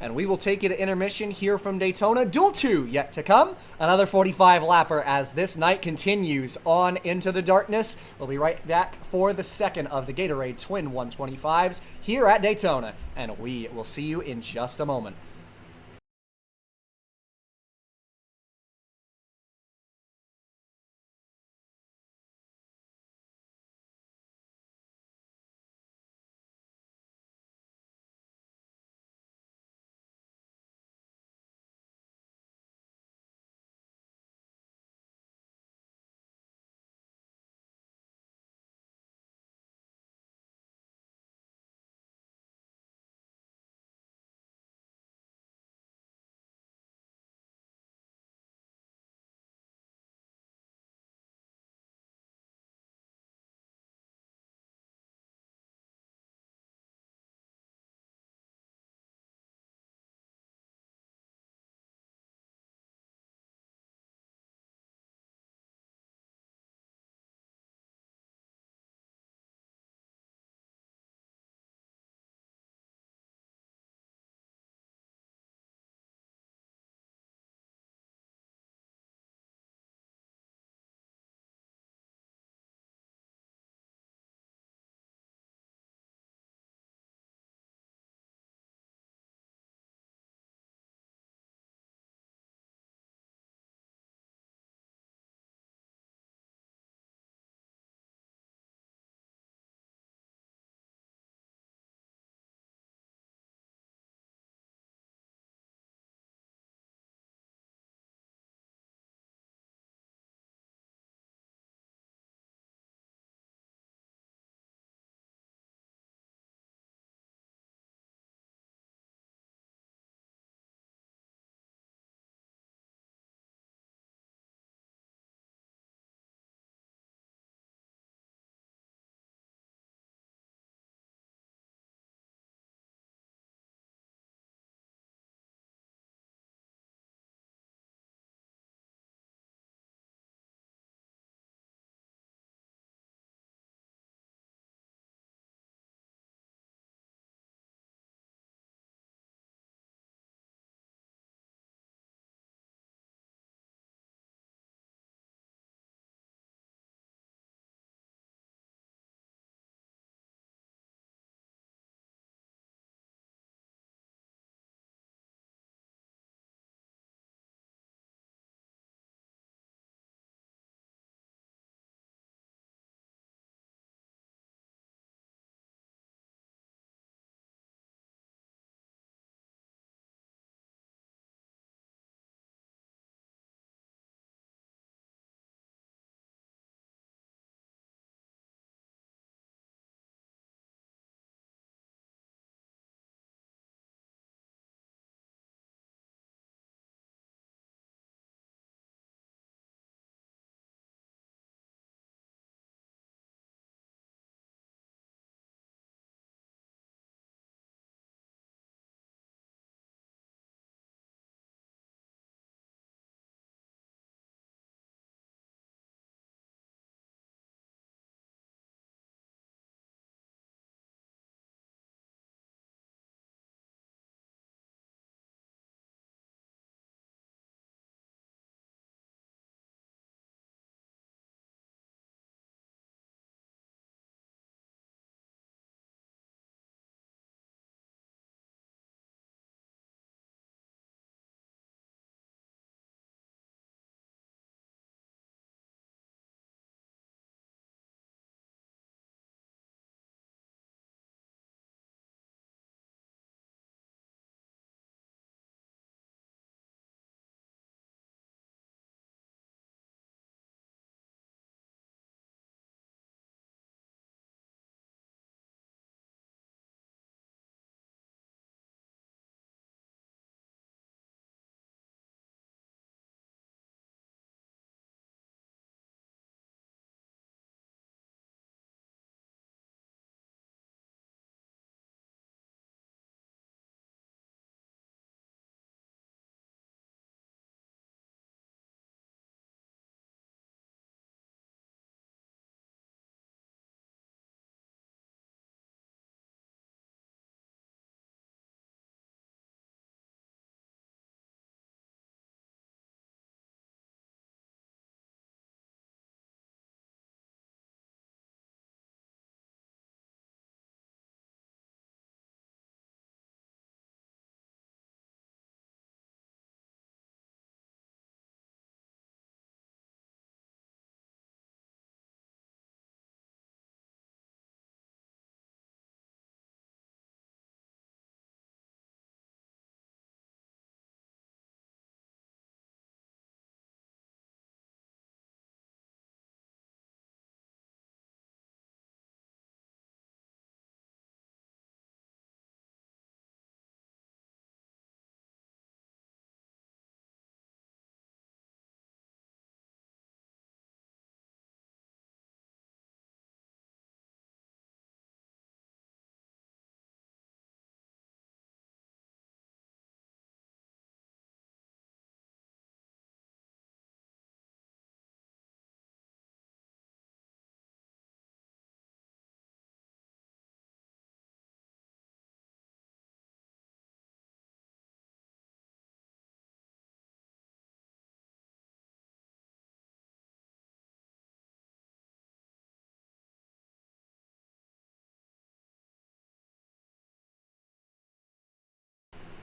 Speaker 2: And we will take it to intermission here from Daytona. Duel 2 yet to come. Another 45 lapper as this night continues on into the darkness. We'll be right back for the second of the Gatorade Twin 125s here at Daytona. And we will see you in just a moment.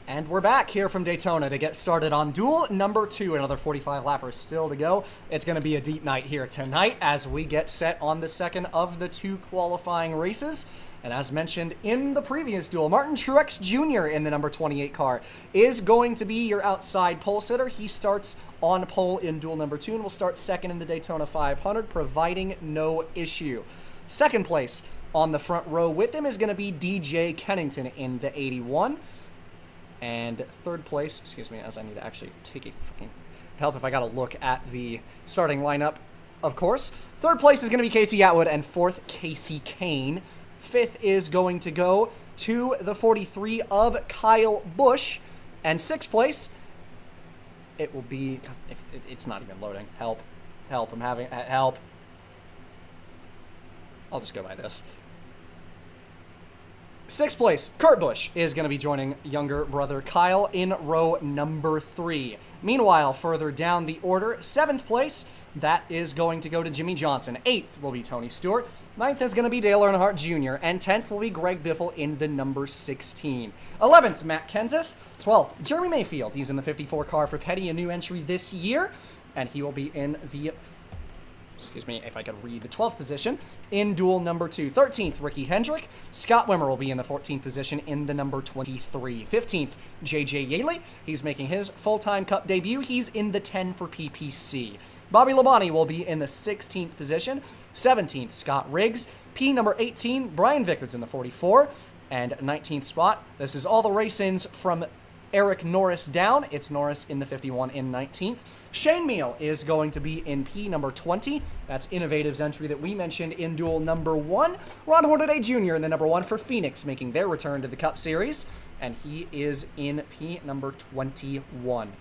Speaker 2: And we're back here from Daytona to get started on duel number 2. Another 45 lappers still to go. It's going to be a deep night here tonight as we get set on the second of the 2 qualifying races. And as mentioned in the previous duel, Martin Truex Jr. in the number 28 car is going to be your outside pole sitter. He starts on pole in duel number 2 and will start second in the Daytona 500, providing no issue. Second place on the front row with him is going to be DJ Kennington in the 81. And third place, excuse me, as I need to actually take a fucking help if I gotta look at the starting lineup, of course. Third place is gonna be Casey Atwood, and fourth, Casey Kane. Fifth is going to go to the 43 of Kyle Busch. And sixth place, it will be, God, it's not even loading. Help, I'm having, help. I'll just go by this. Sixth place, Kurt Busch is going to be joining younger brother Kyle in row number 3. Meanwhile, further down the order, 7th place, that is going to go to Jimmy Johnson. 8th will be Tony Stewart. 9th is going to be Dale Earnhardt Jr. And 10th will be Greg Biffle in the number 16. 11th, Matt Kenseth. 12th, Jeremy Mayfield. He's in the 54 car for Petty, a new entry this year. And he will be in the, excuse me, if I could read, the 12th position in duel number 2. 13th, Ricky Hendrick. Scott Wimmer will be in the 14th position in the number 23. 15th, JJ Yaley. He's making his full-time Cup debut. He's in the 10 for PPC. Bobby Labonte will be in the 16th position. 17th, Scott Riggs. P number 18, Brian Vickers in the 44. And 19th spot. This is all the race-ins from Eric Norris down. It's Norris in the 51 in 19th. Shane Meal is going to be in P number 20. That's Innovative's entry that we mentioned in duel number 1. Ron Hornaday Jr. in the number 1 for Phoenix, making their return to the Cup Series. And he is in P number 21.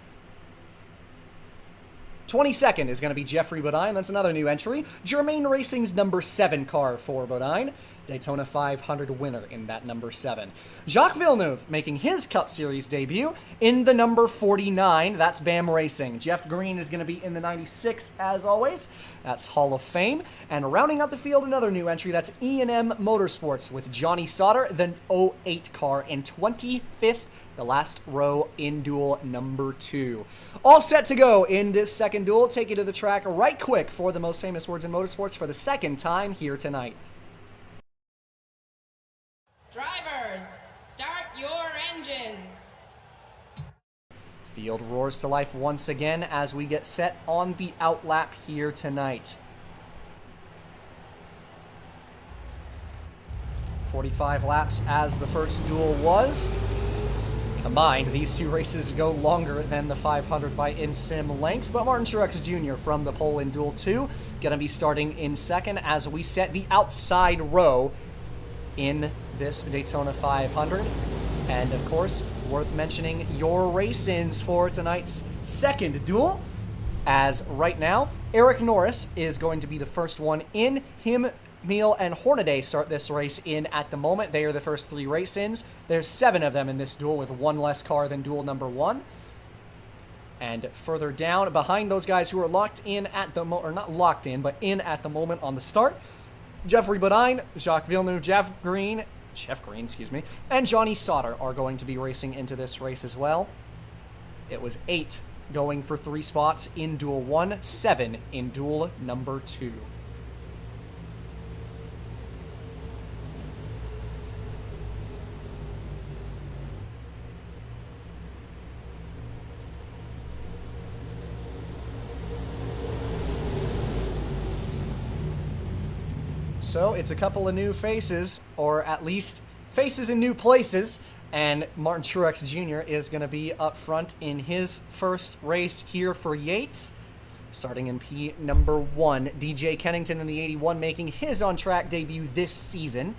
Speaker 2: 22nd is going to be Jeffrey Bodine. That's another new entry. Germain Racing's number 7 car for Bodine. Daytona 500 winner in that number 7. Jacques Villeneuve making his Cup Series debut in the number 49. That's BAM Racing. Jeff Green is going to be in the 96 as always. That's Hall of Fame. And rounding out the field, another new entry. That's E&M Motorsports with Johnny Sauter, the 08 car in 25th. The last row in duel number 2. All set to go in this second duel. Take you to the track right quick for the most famous words in motorsports for the second time here tonight.
Speaker 4: Drivers, start your engines.
Speaker 2: Field roars to life once again as we get set on the outlap here tonight. 45 laps as the first duel was. Combined, these 2 races go longer than the 500 by in-sim length, but Martin Truex Jr. from the pole in duel 2 gonna be starting in second as we set the outside row in this Daytona 500. And of course, worth mentioning your race-ins for tonight's second duel, as right now, Eric Norris is going to be the first one in. Him, Meal, and Hornaday start this race in at the moment. They are the first 3 race-ins. There's 7 of them in this duel with 1 less car than duel number 1. And further down, behind those guys who are locked in at the moment, or not locked in, but in at the moment on the start, Jeffrey Bodine, Jacques Villeneuve, Jeff Green, and Johnny Sauter are going to be racing into this race as well. It was 8 going for 3 spots in duel 1, 7 in duel number 2. So it's a couple of new faces, or at least faces in new places, and Martin Truex Jr. is going to be up front in his first race here for Yates. Starting in P number 1, DJ Kennington in the 81 making his on-track debut this season.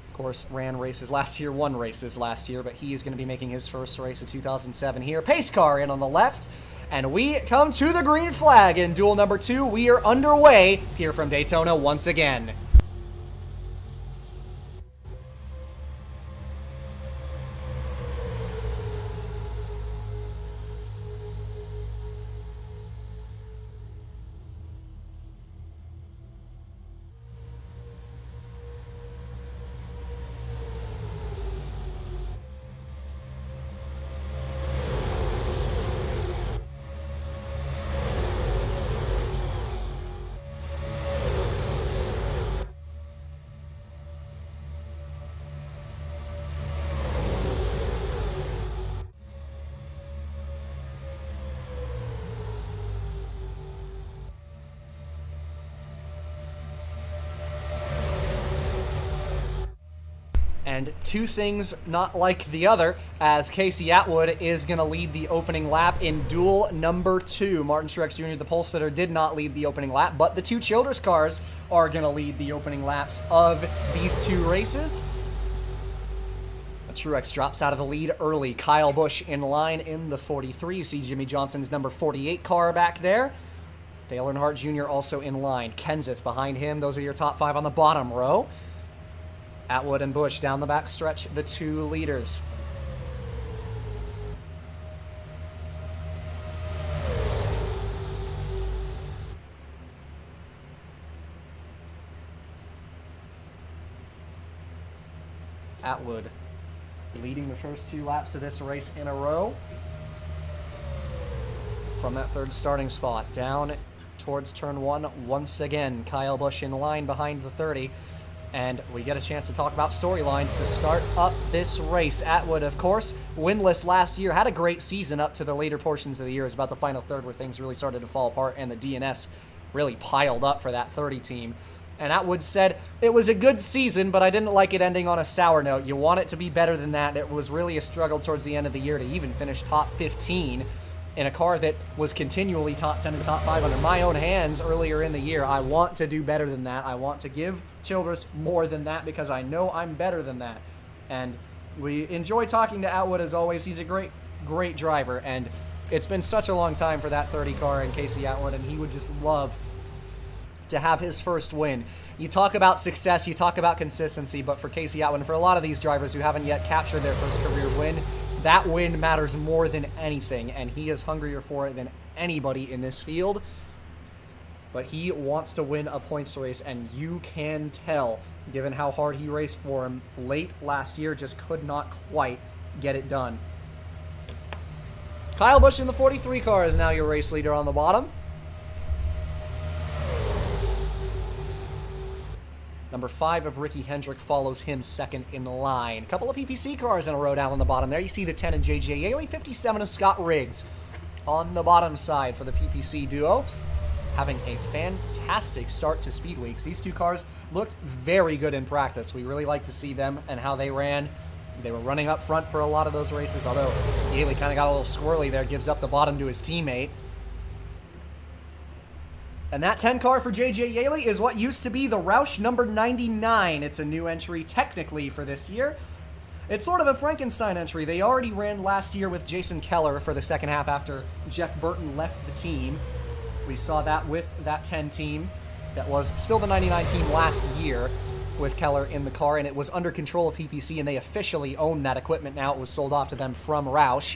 Speaker 2: Of course, ran races last year, won races last year, but he is going to be making his first race of 2007 here. Pace car in on the left. And we come to the green flag in duel number 2. We are underway here from Daytona once again. And two things not like the other, as Casey Atwood is going to lead the opening lap in duel number 2. Martin Truex Jr., the pole sitter, did not lead the opening lap, but the two Childress cars are going to lead the opening laps of these two races. Truex drops out of the lead early. Kyle Busch in line in the 43. You see Jimmy Johnson's number 48 car back there. Dale Earnhardt Jr. also in line. Kenseth behind him. Those are your top 5 on the bottom row. Atwood and Busch down the back stretch, the two leaders. Atwood leading the first 2 laps of this race in a row. From that third starting spot, down towards turn 1 once again. Kyle Busch in line behind the 30. And we get a chance to talk about storylines to start up this race. Atwood, of course, winless last year, had a great season up to the later portions of the year. It was about the final third where things really started to fall apart and the DNFs really piled up for that 30 team. And Atwood said, it was a good season, but I didn't like it ending on a sour note. You want it to be better than that. It was really a struggle towards the end of the year to even finish top 15 in a car that was continually top 10 and top 5 under my own hands earlier in the year. I want to do better than that. I want to give Childress more than that because I know I'm better than that. And we enjoy talking to Atwood as always. He's a great driver, and it's been such a long time for that 30 car and Casey Atwood, and he would just love to have his first win. You talk about success, you talk about consistency, but for Casey Atwood and for a lot of these drivers who haven't yet captured their first career win, that win matters more than anything, and he is hungrier for it than anybody in this field. But he wants to win a points race, and you can tell, given how hard he raced for him late last year, just could not quite get it done. Kyle Busch in the 43 car is now your race leader on the bottom. Number 5 of Ricky Hendrick follows him second in the line. A couple of PPC cars in a row down on the bottom there. You see the 10 of J.J. Yaley, 57 of Scott Riggs on the bottom side for the PPC duo. Having a fantastic start to Speed Weeks. These two cars looked very good in practice. We really like to see them and how they ran. They were running up front for a lot of those races, although Yaley kind of got a little squirrely there, gives up the bottom to his teammate. And that 10 car for J.J. Yaley is what used to be the Roush number 99. It's a new entry technically for this year. It's sort of a Frankenstein entry. They already ran last year with Jason Keller for the second half after Jeff Burton left the team. We saw that with that 10 team that was still the 99 team last year with Keller in the car, and it was under control of PPC, and they officially own that equipment now. It was sold off to them from Roush.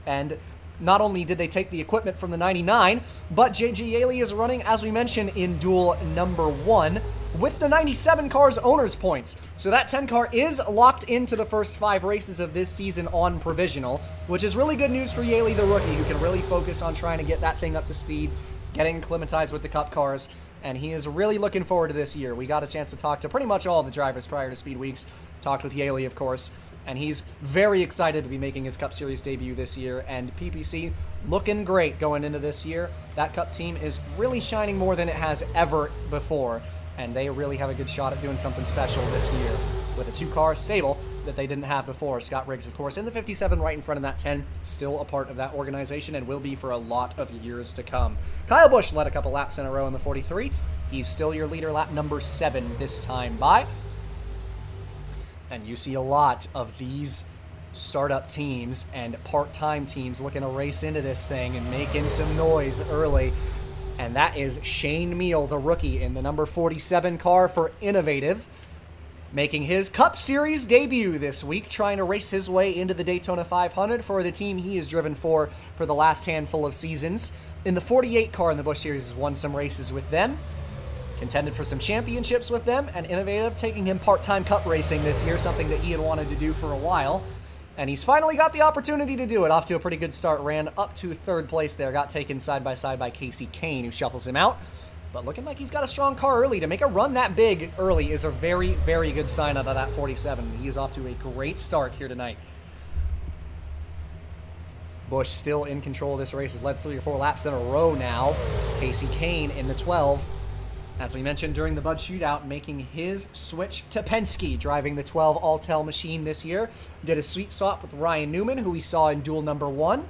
Speaker 2: And not only did they take the equipment from the 99, but J.J. Yaley is running, as we mentioned, in duel number 1 with the 97 car's owner's points. So that 10 car is locked into the first 5 races of this season on provisional, which is really good news for Yaley, the rookie, who can really focus on trying to get that thing up to speed, getting acclimatized with the Cup cars, and he is really looking forward to this year. We got a chance to talk to pretty much all the drivers prior to Speed Weeks. Talked with Yaley, of course, and he's very excited to be making his Cup Series debut this year, and PPC looking great going into this year. That Cup team is really shining more than it has ever before, and they really have a good shot at doing something special this year with a 2-car stable that they didn't have before. Scott Riggs, of course, in the 57 right in front of that 10, still a part of that organization and will be for a lot of years to come. Kyle Busch led a couple laps in a row in the 43. He's still your leader, lap number 7 this time by. And you see a lot of these startup teams and part-time teams looking to race into this thing and making some noise early. And that is Shane Meal, the rookie, in the number 47 car for Innovative, making his Cup Series debut this week, trying to race his way into the Daytona 500 for the team he has driven for the last handful of seasons. In the 48 car in the Busch Series, has won some races with them, contended for some championships with them, and Innovative taking him part-time Cup racing this year, something that he had wanted to do for a while. And he's finally got the opportunity to do it. Off to a pretty good start, ran up to 3rd place there, got taken side by side by Casey Kane, who shuffles him out. But looking like he's got a strong car early. To make a run that big early is a very, very good sign out of that 47. He is off to a great start here tonight. Busch still in control of this race, has led 3 or 4 laps in a row now. Casey Kane in the 12 As we mentioned during the Bud Shootout, making his switch to Penske, driving the 12 All-Tel machine this year. Did a sweet swap with Ryan Newman, who we saw in duel number 1.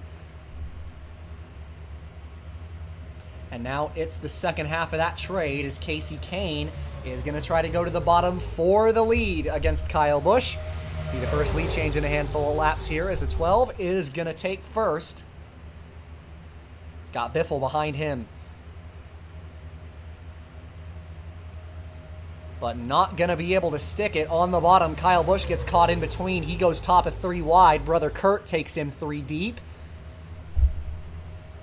Speaker 2: And now it's the second half of that trade as Casey Kane is going to try to go to the bottom for the lead against Kyle Busch. Be the first lead change in a handful of laps here as the 12 is going to take first. Got Biffle behind him. But not going to be able to stick it on the bottom. Kyle Busch gets caught in between. He goes top of 3 wide. Brother Kurt takes him 3 deep.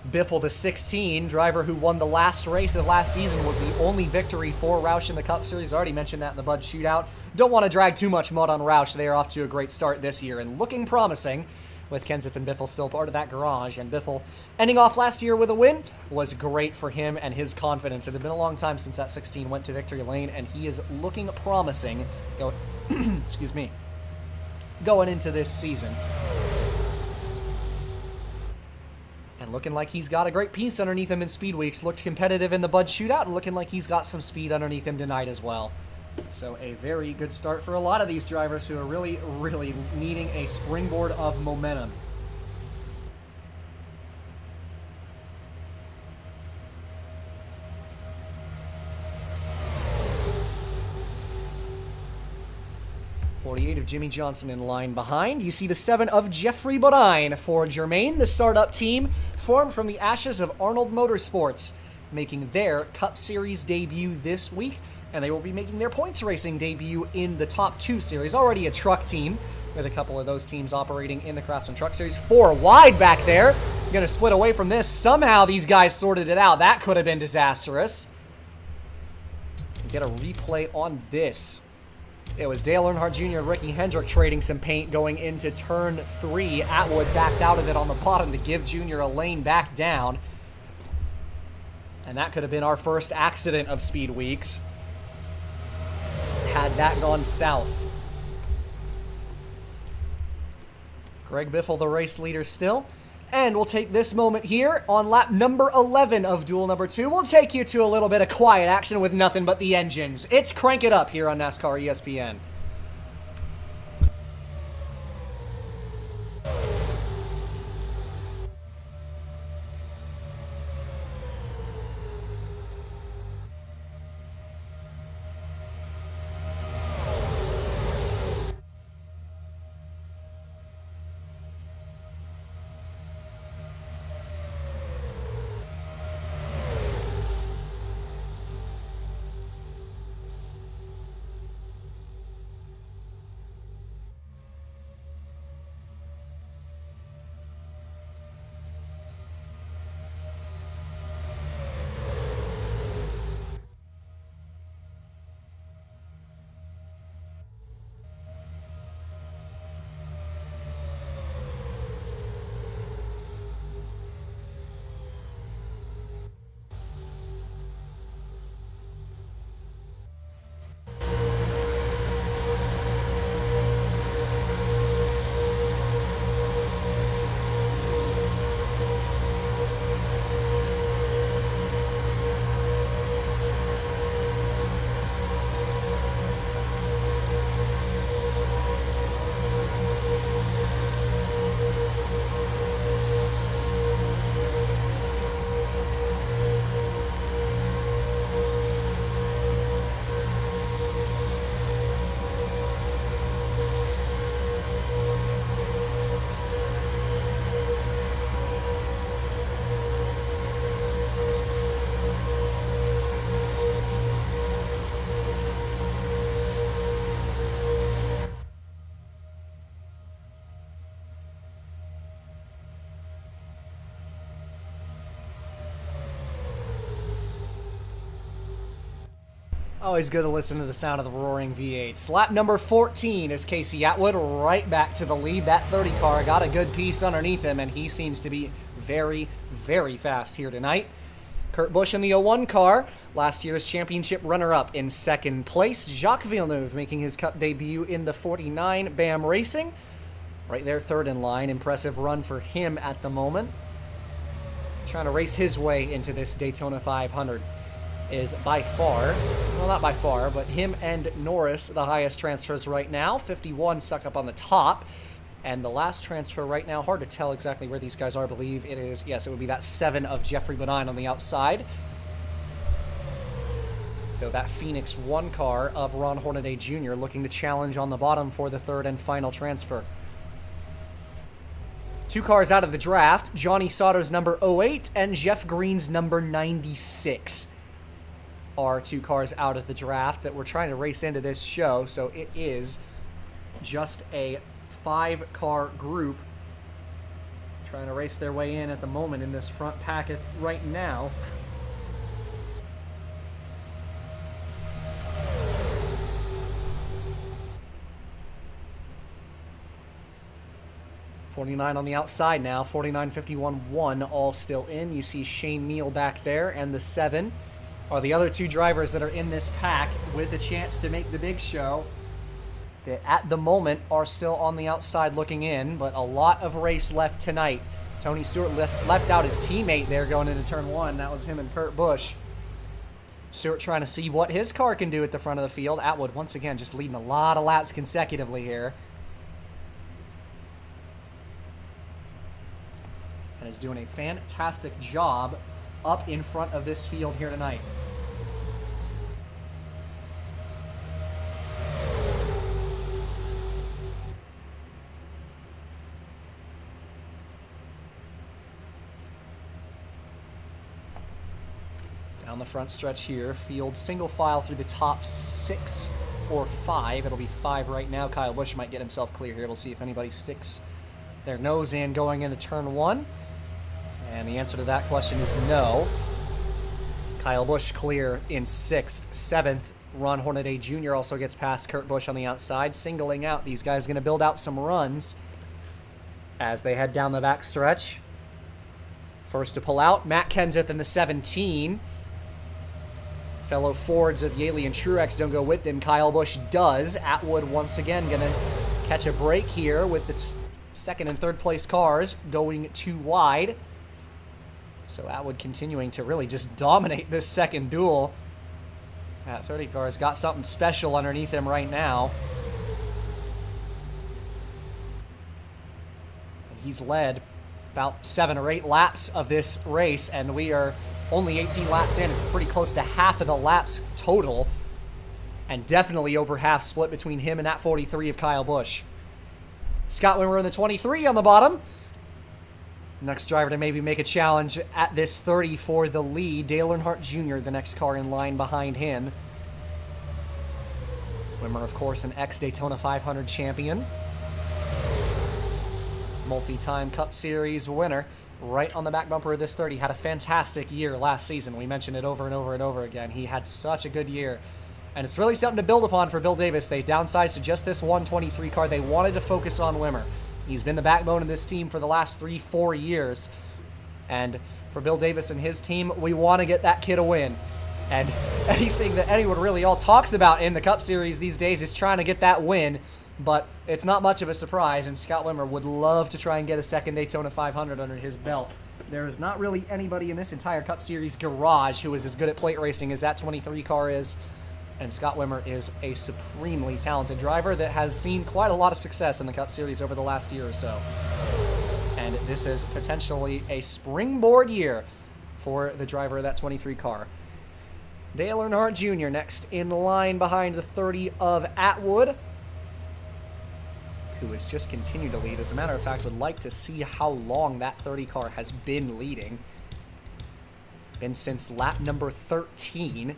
Speaker 2: Biffle, the 16, driver who won the last race of last season, was the only victory for Roush in the Cup Series. Already mentioned that in the Bud Shootout. Don't want to drag too much mud on Roush. They are off to a great start this year and looking promising with Kenseth and Biffle still part of that garage. And Biffle ending off last year with a win was great for him and his confidence. It had been a long time since that 16 went to victory lane, and he is looking promising excuse me, going into this season. And looking like he's got a great piece underneath him in Speed Weeks. Looked competitive in the Bud Shootout, and looking like he's got some speed underneath him tonight as well. So a very good start for a lot of these drivers who are really, really needing a springboard of momentum. '48 of Jimmy Johnson in line behind. You see the 7 of Jeffrey Bodine for Germain, the startup team formed from the ashes of Arnold Motorsports, making their Cup Series debut this week, and they will be making their points racing debut in the top 2 series. Already a truck team, with a couple of those teams operating in the Craftsman Truck Series. 4 wide back there. Going to split away from this. Somehow these guys sorted it out. That could have been disastrous. Get a replay on this. It was Dale Earnhardt Jr. and Ricky Hendrick trading some paint going into turn 3. Atwood backed out of it on the bottom to give Jr. a lane back down. And that could have been our first accident of Speed Weeks, had that gone south. Greg Biffle, the race leader still. And we'll take this moment here on lap number 11 of duel number 2. We'll take you to a little bit of quiet action with nothing but the engines. It's Crank It Up here on NASCAR ESPN. Always good to listen to the sound of the roaring V8s. Lap number 14 is Casey Atwood right back to the lead. That 30 car got a good piece underneath him, and he seems to be very, very fast here tonight. Kurt Busch in the 01 car, last year's championship runner-up in second place. Jacques Villeneuve making his Cup debut in the 49 BAM Racing. Right there, third in line. Impressive run for him at the moment. Trying to race his way into this Daytona 500. is by far, well, not by far, but him and Norris, the highest transfers right now. 51 stuck up on the top. And the last transfer right now, hard to tell exactly where these guys are. I believe it is, yes, it would be that 7 of Jeffrey Bodine on the outside. So that Phoenix 1 car of Ron Hornaday Jr. looking to challenge on the bottom for the third and final transfer. 2 cars out of the draft, Johnny Sauter's number 08 and Jeff Green's number 96 are 2 cars out of the draft that we're trying to race into this show. So it is just a 5-car group trying to race their way in at the moment in this front packet right now. .49 on the outside now, 49.51.1 all still in. You see Shane Neal back there, and the 7 are the other 2 drivers that are in this pack with a chance to make the big show that at the moment are still on the outside looking in, but a lot of race left tonight. Tony Stewart left out his teammate there going into turn 1. That was him and Kurt Busch. Stewart trying to see what his car can do at the front of the field. Atwood once again just leading a lot of laps consecutively here. And is doing a fantastic job up in front of this field here tonight. Down the front stretch here, field single file through the top 6 or 5. It'll be 5 right now. Kyle Busch might get himself clear here. We'll see if anybody sticks their nose in going into turn 1. And the answer to that question is no. Kyle Busch clear in 6th. 7th, Ron Hornaday Jr. also gets past Kurt Busch on the outside, singling out. These guys going to build out some runs as they head down the back stretch. First to pull out, Matt Kenseth in the 17. Fellow Fords of Yaley and Truex don't go with him. Kyle Busch does. Atwood once again going to catch a break here with the 2nd and 3rd place cars going too wide. So Atwood continuing to really just dominate this second duel. That 30 car's got something special underneath him right now. And he's led about 7 or 8 laps of this race, and we are only 18 laps in. It's pretty close to half of the laps total, and definitely over half split between him and that 43 of Kyle Busch. Scott Wimmer in the 23 on the bottom. Next driver to maybe make a challenge at this 30 for the lead. Dale Earnhardt Jr., the next car in line behind him. Wimmer, of course, an ex-Daytona 500 champion. Multi-time Cup Series winner. Right on the back bumper of this 30. Had a fantastic year last season. We mentioned it over and over and over again. He had such a good year. And it's really something to build upon for Bill Davis. They downsized to just this 123 car. They wanted to focus on Wimmer. He's been the backbone of this team for the last 3-4 years. And for Bill Davis and his team, we want to get that kid a win. And anything that anyone really all talks about in the Cup Series these days is trying to get that win. But it's not much of a surprise, and Scott Wimmer would love to try and get a second Daytona 500 under his belt. There is not really anybody in this entire Cup Series garage who is as good at plate racing as that 23 car is. And Scott Wimmer is a supremely talented driver that has seen quite a lot of success in the Cup Series over the last year or so. And this is potentially a springboard year for the driver of that 23 car. Dale Earnhardt Jr. next in line behind the 30 of Atwood, who has just continued to lead. As a matter of fact, would like to see how long that 30 car has been leading. Been since lap number 13.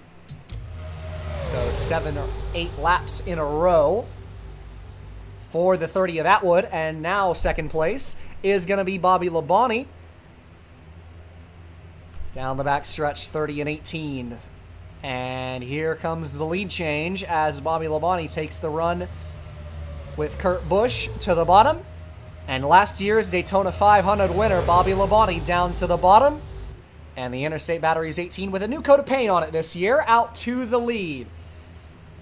Speaker 2: So 7 or 8 laps in a row for the 30 of Atwood. And now second place is going to be Bobby Labonte. Down the back stretch, 30 and 18. And here comes the lead change as Bobby Labonte takes the run with Kurt Busch to the bottom. And last year's Daytona 500 winner, Bobby Labonte, down to the bottom. And the Interstate Batteries 18 with a new coat of paint on it this year, out to the lead.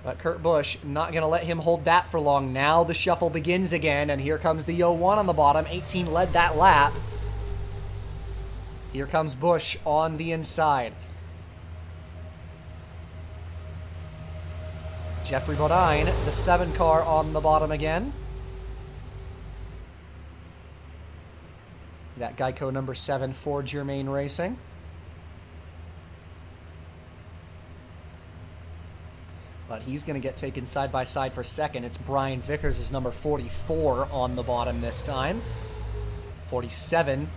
Speaker 2: But Kurt Busch not going to let him hold that for long. Now the shuffle begins again, and here comes the 01 on the bottom. 18 led that lap. Here comes Busch on the inside. Jeffrey Bodine, the 7 car on the bottom again. That Geico number 7 for Germain Racing. But he's going to get taken side by side for second. It's Brian Vickers' number 44 on the bottom this time. 47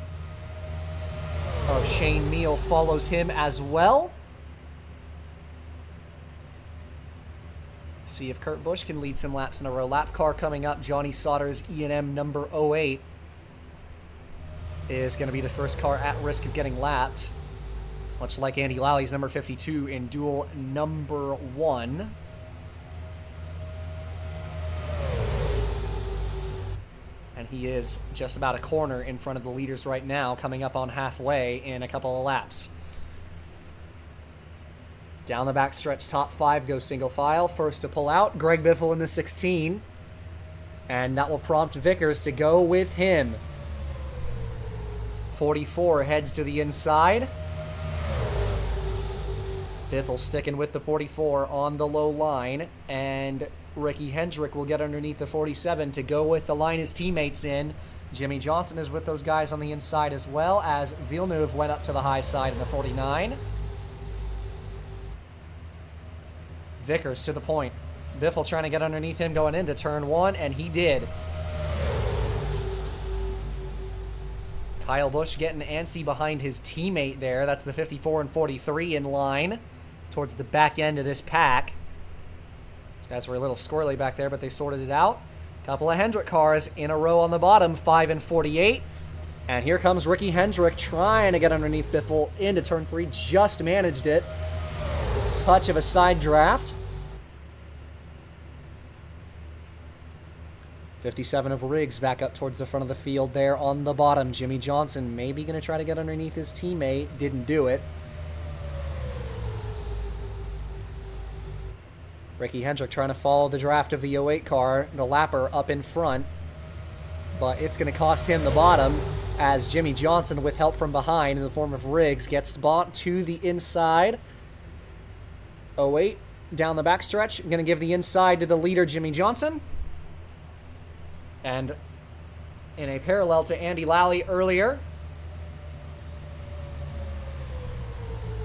Speaker 2: of Shane Neal follows him as well. See if Kurt Busch can lead some laps in a row. Lap car coming up. Johnny Sauter's E&M number 08 is going to be the first car at risk of getting lapped. Much like Andy Lally's number 52 in duel number 1. And he is just about a corner in front of the leaders right now, coming up on halfway in a couple of laps. Down the backstretch, top 5 go single file. First to pull out, Greg Biffle in the 16. And that will prompt Vickers to go with him. 44 heads to the inside. Biffle sticking with the 44 on the low line, and Ricky Hendrick will get underneath the 47 to go with the line his teammates in. Jimmy Johnson is with those guys on the inside as well, as Villeneuve went up to the high side in the 49. Vickers to the point. Biffle trying to get underneath him going into turn 1, and he did. Kyle Busch getting antsy behind his teammate there. That's the 54 and 43 in line towards the back end of this pack. These guys were a little squirrely back there, but they sorted it out. Couple of Hendrick cars in a row on the bottom, 5 and 48. And here comes Ricky Hendrick trying to get underneath Biffle into turn 3. Just managed it. Touch of a side draft. 57 of Riggs back up towards the front of the field there on the bottom. Jimmy Johnson maybe going to try to get underneath his teammate. Didn't do it. Ricky Hendrick trying to follow the draft of the 08 car. The lapper up in front. But it's going to cost him the bottom as Jimmy Johnson, with help from behind in the form of Riggs, gets bought to the inside. 08 down the backstretch. Going to give the inside to the leader, Jimmy Johnson. And in a parallel to Andy Lally earlier,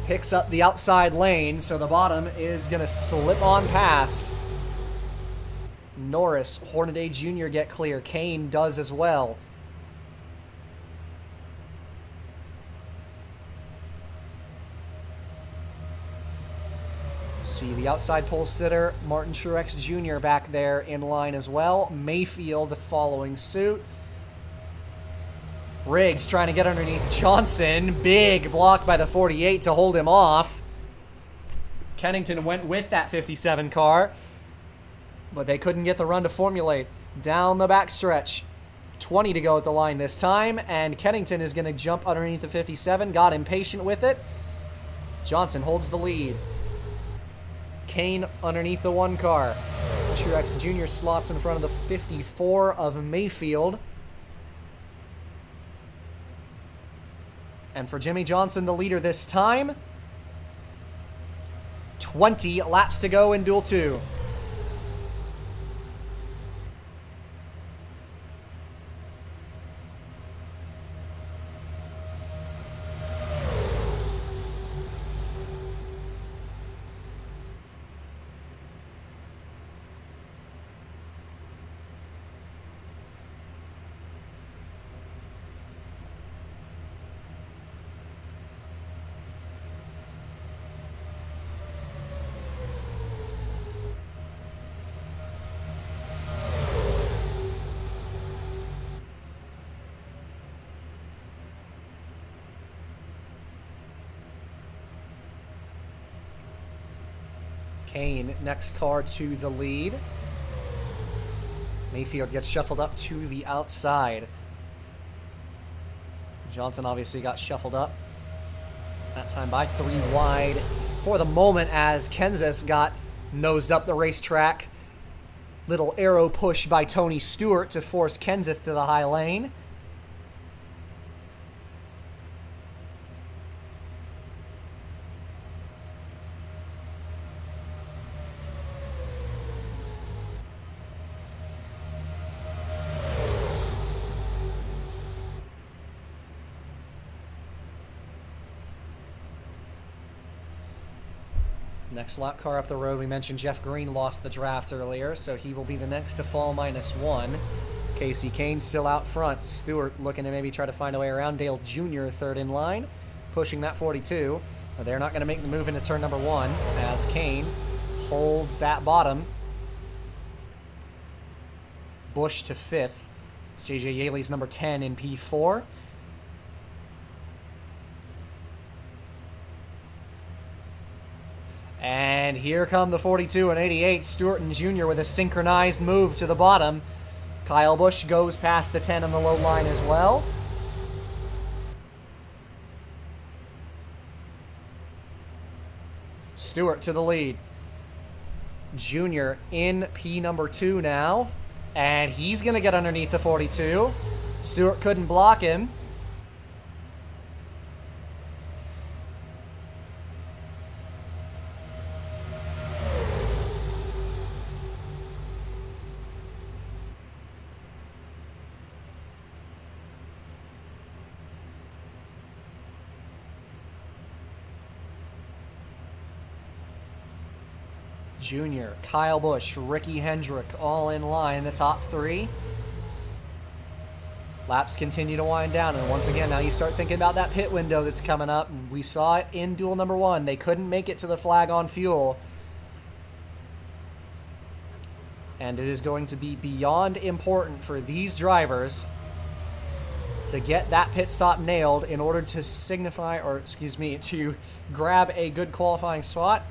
Speaker 2: picks up the outside lane, so the bottom is going to slip on past. Norris, Hornaday Jr. get clear. Kane does as well. See the outside pole sitter, Martin Truex Jr. back there in line as well. Mayfield following suit. Riggs trying to get underneath Johnson. Big block by the 48 to hold him off. Kennington went with that 57 car, but they couldn't get the run to formulate. Down the backstretch. 20 to go at the line this time, and Kennington is going to jump underneath the 57. Got impatient with it. Johnson holds the lead. Kane underneath the 1 car. Truex Jr. slots in front of the 54 of Mayfield. And for Jimmy Johnson, the leader this time. 20 laps to go in Duel 2. Kane, next car to the lead. Mayfield gets shuffled up to the outside. Johnson obviously got shuffled up. That time by 3 wide for the moment as Kenseth got nosed up the racetrack. Little arrow push by Tony Stewart to force Kenseth to the high lane. Next lap car up the road, we mentioned Jeff Green lost the draft earlier, so he will be the next to fall -1. Casey Kane still out front. Stewart looking to maybe try to find a way around. Dale Jr. third in line, pushing that 42. But they're not going to make the move into turn number 1 as Kane holds that bottom. Bush to 5th. It's JJ Yaley's number 10 in P4. And here come the 42 and 88. Stewart and Jr. with a synchronized move to the bottom. Kyle Busch goes past the 10 on the low line as well. Stewart to the lead. Jr. in P number 2 now. And he's going to get underneath the 42. Stewart couldn't block him. Jr., Kyle Busch, Ricky Hendrick, all in line, the top 3. Laps continue to wind down, and once again, now you start thinking about that pit window that's coming up. We saw it in duel number 1. They couldn't make it to the flag on fuel. And it is going to be beyond important for these drivers to get that pit stop nailed in order to signify, or excuse me, to grab a good qualifying spot.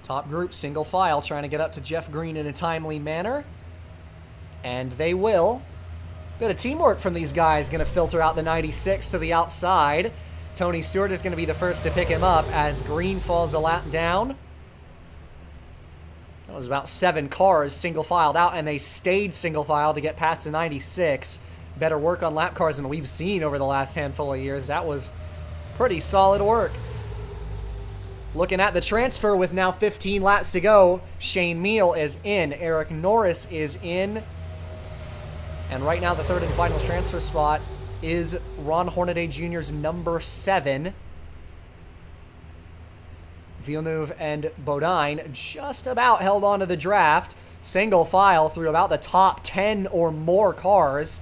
Speaker 2: Top group, single file, trying to get up to Jeff Green in a timely manner. And they will. Bit of teamwork from these guys, going to filter out the 96 to the outside. Tony Stewart is going to be the first to pick him up as Green falls a lap down. That was about 7 cars single filed out, and they stayed single file to get past the 96. Better work on lap cars than we've seen over the last handful of years. That was pretty solid work. Looking at the transfer with now 15 laps to go, Shane Meal is in, Eric Norris is in, and right now the third and final transfer spot is Ron Hornaday Jr.'s number 7. Villeneuve and Bodine just about held on to the draft, single file through about the top 10 or more cars.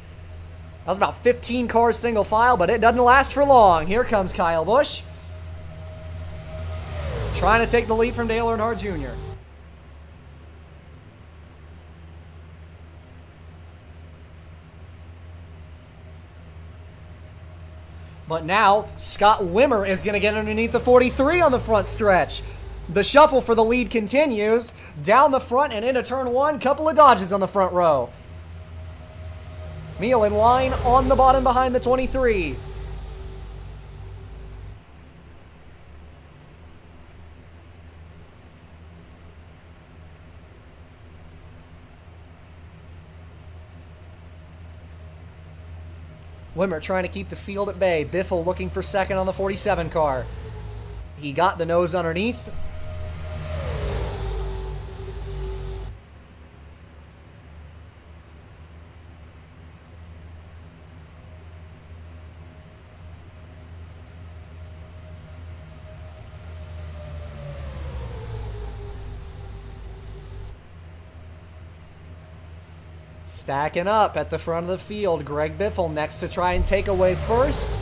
Speaker 2: That was about 15 cars single file, but it doesn't last for long. Here comes Kyle Busch, trying to take the lead from Dale Earnhardt Jr. But now, Scott Wimmer is going to get underneath the 43 on the front stretch. The shuffle for the lead continues. Down the front and into turn 1, couple of dodges on the front row. Meal in line on the bottom behind the 23. Wimmer trying to keep the field at bay. Biffle looking for second on the 47 car. He got the nose underneath. Stacking up at the front of the field. Greg Biffle next to try and take away first.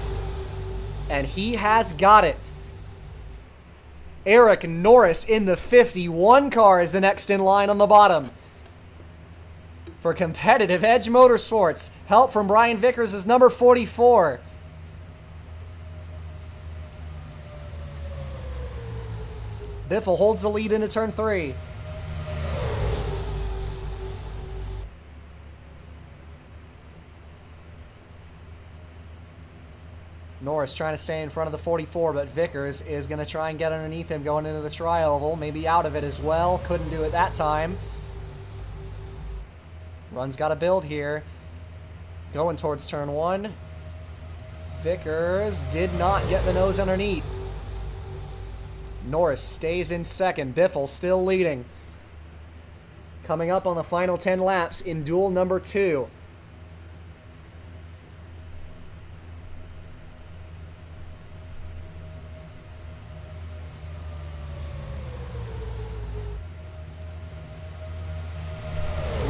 Speaker 2: And he has got it. Eric Norris in the 51 car is the next in line on the bottom. For competitive Edge Motorsports. Help from Brian Vickers is number 44. Biffle holds the lead into turn 3. Norris trying to stay in front of the 44, but Vickers is going to try and get underneath him going into the tri-oval. Maybe out of it as well. Couldn't do it that time. Run's got to build here. Going towards turn 1. Vickers did not get the nose underneath. Norris stays in second. Biffle still leading. coming up on the final 10 laps in duel number 2.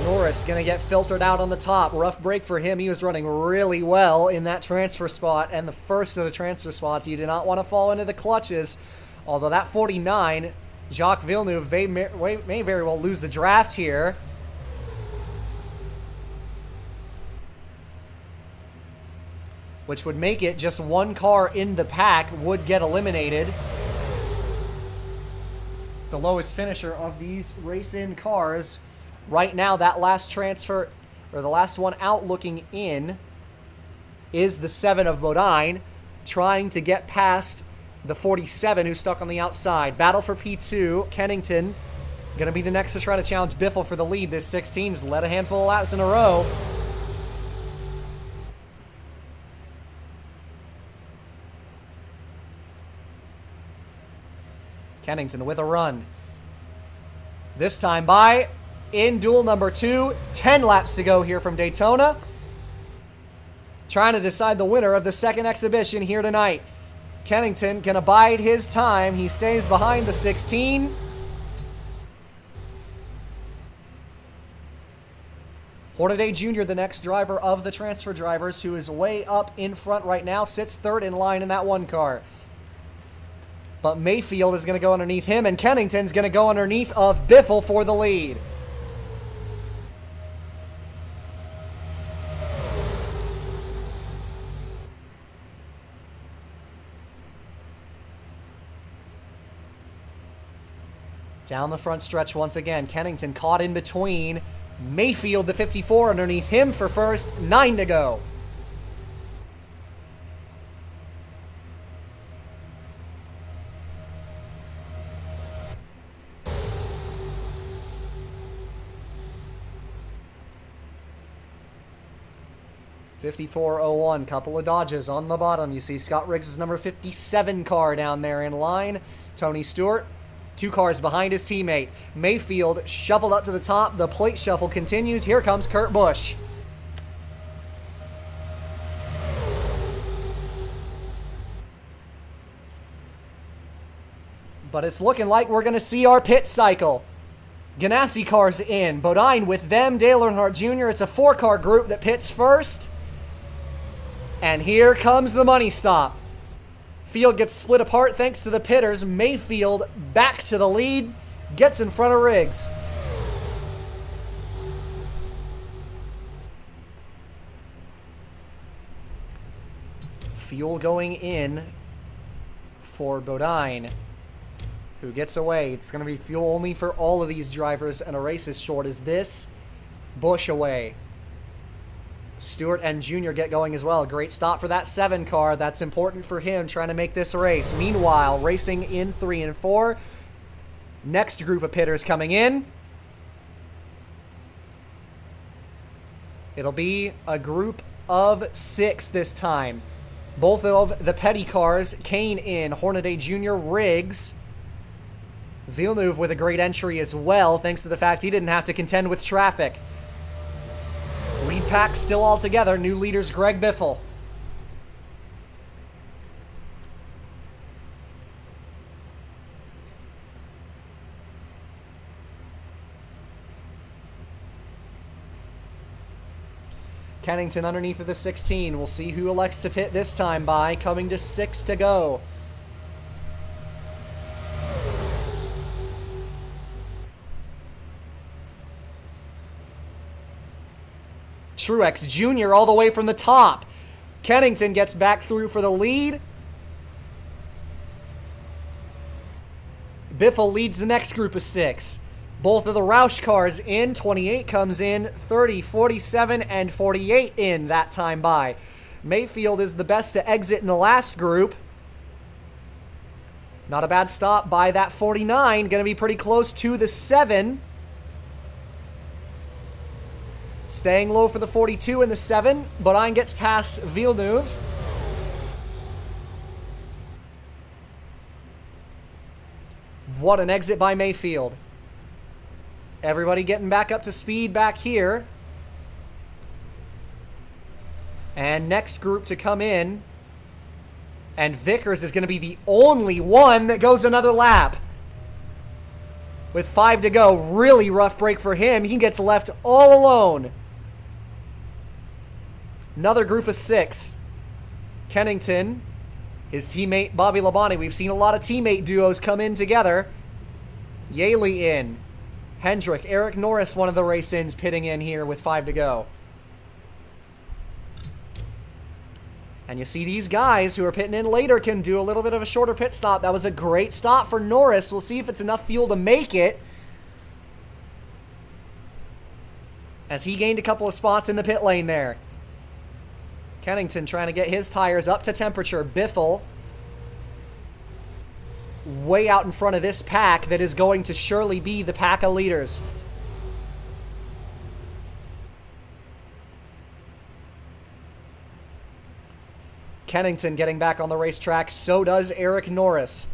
Speaker 2: Norris going to get filtered out on the top. Rough break for him. He was running really well in that transfer spot, and the first of the transfer spots. You do not want to fall into the clutches. Although that 49, Jacques Villeneuve may very well lose the draft here. Which would make it just one car in the pack would get eliminated. The lowest finisher of these race-in cars. Right now, that last transfer, or the last one out looking in, is the 7 of Bodine, trying to get past the 47 who's stuck on the outside. Battle for P2. Kennington going to be the next to try to challenge Biffle for the lead. This 16's led a handful of laps in a row. Kennington with a run. This time by in duel number 2. 10 laps to go here from Daytona. Trying to decide the winner of the second exhibition here tonight. Kennington can abide his time. He stays behind the 16. Hornaday Jr., the next driver of the transfer drivers, who is way up in front right now, sits third in line in that one car. But Mayfield is going to go underneath him, and Kennington's going to go underneath of Biffle for the lead. Down the front stretch once again. Kennington caught in between. Mayfield, the 54, underneath him for first. 9 to go. .54.01, couple of dodges on the bottom. You see Scott Riggs' number 57 car down there in line. Tony Stewart, 2 cars behind his teammate. Mayfield shuffled up to the top. The plate shuffle continues. Here comes Kurt Busch. But it's looking like we're going to see our pit cycle. Ganassi cars in. Bodine with them. Dale Earnhardt Jr. It's a 4-car group that pits first. And here comes the money stop. Field gets split apart thanks to the pitters. Mayfield back to the lead. Gets in front of Riggs. Fuel going in for Bodine, who gets away. It's going to be fuel only for all of these drivers, and a race as short as this. Busch away. Stewart and Jr. get going as well. Great stop for that 7 car. That's important for him trying to make this race. Meanwhile, racing in 3 and 4. Next group of pitters coming in. It'll be a group of 6 this time. Both of the petty cars, Kane in, Hornaday Jr., Riggs. Villeneuve with a great entry as well, thanks to the fact he didn't have to contend with traffic. Lead pack still all together. New leaders Greg Biffle. Kennington underneath of the 16. We'll see who elects to pit this time by. Coming to 6 to go. Truex Jr. all the way from the top. Kennington gets back through for the lead. Biffle leads the next group of 6. Both of the Roush cars in. 28 comes in. 30, 47, and 48 in that time by. Mayfield is the best to exit in the last group. Not a bad stop by that 49. Going to be pretty close to the 7. Staying low for the 42 and the 7. Bodine gets past Villeneuve. What an exit by Mayfield. Everybody getting back up to speed back here. And next group to come in. And Vickers is going to be the only one that goes another lap. With 5 to go, really rough break for him. He gets left all alone. Another group of 6. Kennington, his teammate Bobby Labonte. We've seen a lot of teammate duos come in together. Yaley in. Hendrick, Eric Norris, one of the race-ins, pitting in here with 5 to go. And you see these guys who are pitting in later can do a little bit of a shorter pit stop. That was a great stop for Norris. We'll see if it's enough fuel to make it. As he gained a couple of spots in the pit lane there. Kennington trying to get his tires up to temperature. Biffle way out in front of this pack that is going to surely be the pack of leaders. Kennington getting back on the racetrack. So does Eric Norris.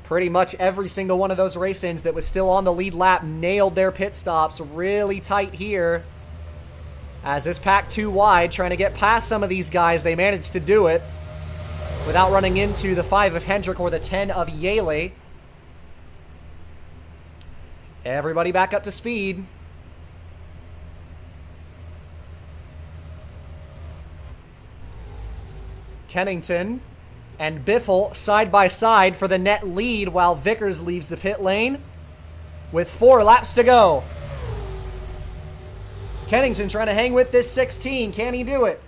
Speaker 2: Pretty much every single one of those race-ins that was still on the lead lap nailed their pit stops. Really tight here. As this pack too wide, trying to get past some of these guys. They managed to do it without running into the 5 of Hendrick or the 10 of Yaley. Everybody back up to speed. Kennington and Biffle side by side for the net lead while Vickers leaves the pit lane with 4 laps to go. Kennington trying to hang with this 16. Can he do it?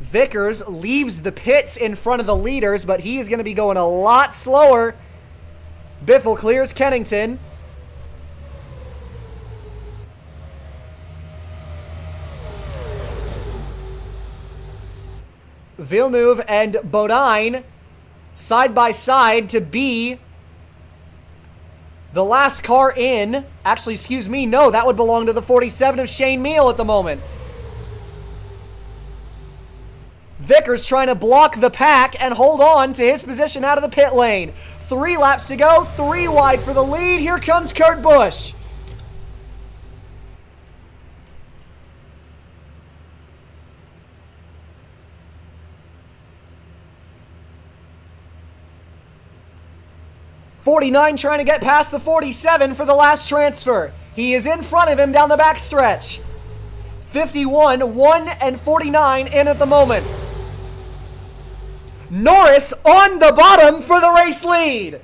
Speaker 2: Vickers leaves the pits in front of the leaders, but he is going to be going a lot slower. Biffle clears Kennington. Villeneuve and Bodine side by side to be the last car in. Actually, excuse me, no, that would belong to the 47 of Shane Meal at the moment. Vickers trying to block the pack and hold on to his position out of the pit lane. 3 laps to go, 3 wide for the lead. Here comes Kurt Busch. .49 trying to get past the 47 for the last transfer. He is in front of him down the backstretch. 51, 1, and 49 in at the moment. Norris on the bottom for the race lead.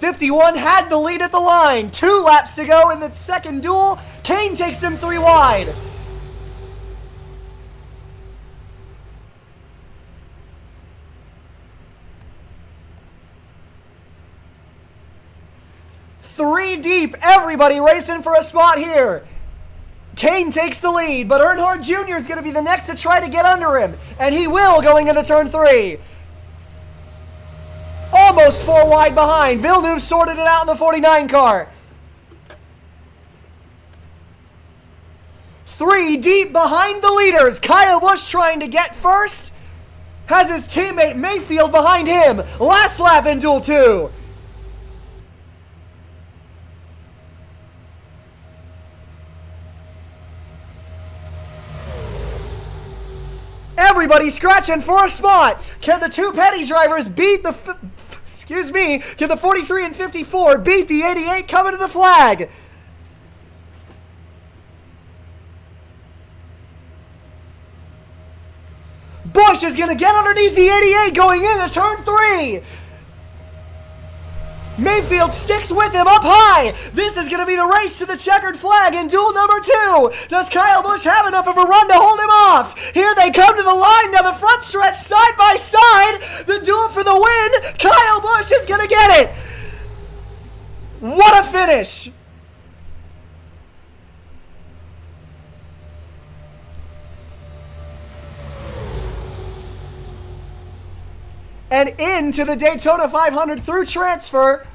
Speaker 2: .51 had the lead at the line. 2 laps to go in the second duel. Kane takes him 3 wide. Three deep. Everybody racing for a spot here. Kane takes the lead, but Earnhardt Jr. is going to be the next to try to get under him. And he will going into turn 3. Almost 4 wide behind. Villeneuve sorted it out in the 49 car. 3 deep behind the leaders. Kyle Busch trying to get first. Has his teammate Mayfield behind him. Last lap in Duel 2. Everybody scratching for a spot. Can the 2 Petty drivers beat the... Can the 43 and 54 beat the 88 coming to the flag? Busch is going to get underneath the 88 going into turn 3. Mayfield sticks with him up high. This is going to be the race to the checkered flag in duel number 2. Does Kyle Busch have enough of a run to hold him off? Here they come to the line. Now the front stretch side by side. The duel for the win. Kyle Busch is going to get it. What a finish. And into the Daytona 500 through transfer,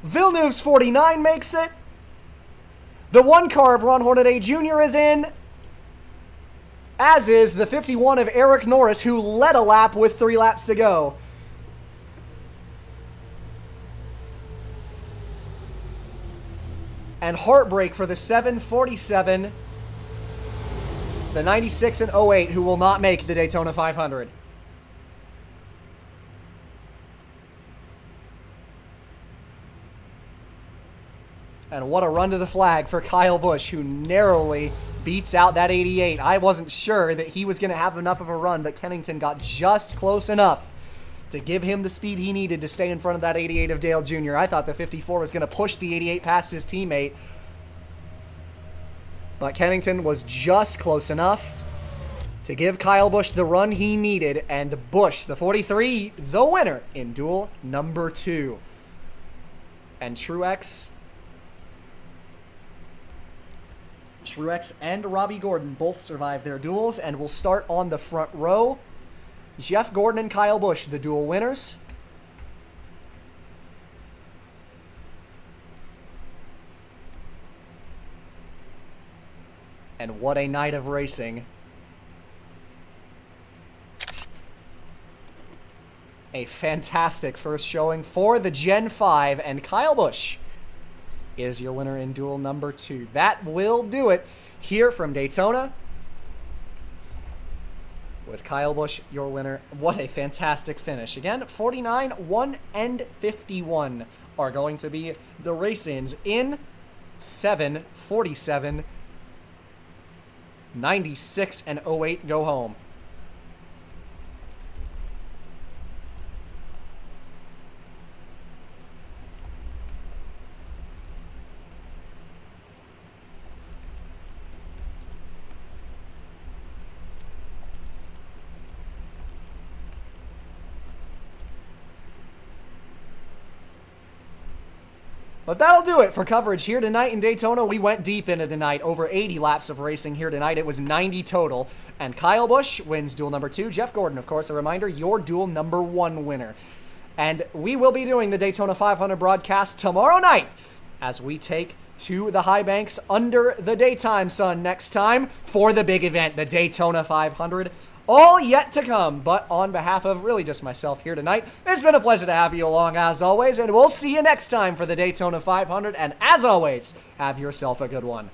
Speaker 2: Villeneuve's 49 makes it. The 1 car of Ron Hornaday Jr. is in, as is the 51 of Eric Norris, who led a lap with 3 laps to go. And heartbreak for the 747, the 96 and 08, who will not make the Daytona 500. And what a run to the flag for Kyle Busch, who narrowly beats out that 88. I wasn't sure that he was going to have enough of a run, but Kennington got just close enough to give him the speed he needed to stay in front of that 88 of Dale Jr. I thought the 54 was going to push the 88 past his teammate, but Kennington was just close enough to give Kyle Busch the run he needed, and Busch, the 43, the winner in duel number 2. And Truex and Robbie Gordon both survive their duels, and will start on the front row. Jeff Gordon and Kyle Busch, the duel winners. And what a night of racing. A fantastic first showing for the Gen 5, and Kyle Busch is your winner in duel number 2. That will do it here from Daytona, with Kyle Busch your winner. What a fantastic finish. Again, 49, 1, and 51 are going to be the race-ins in 7, 47, 96, and 08 go home. But that'll do it for coverage here tonight in Daytona. We went deep into the night, over 80 laps of racing here tonight. It was 90 total. And Kyle Busch wins duel number 2. Jeff Gordon, of course, a reminder, your duel number 1 winner. And we will be doing the Daytona 500 broadcast tomorrow night as we take to the high banks under the daytime sun next time for the big event, the Daytona 500. All yet to come, but on behalf of really just myself here tonight, it's been a pleasure to have you along as always, and we'll see you next time for the Daytona 500, and as always, have yourself a good one.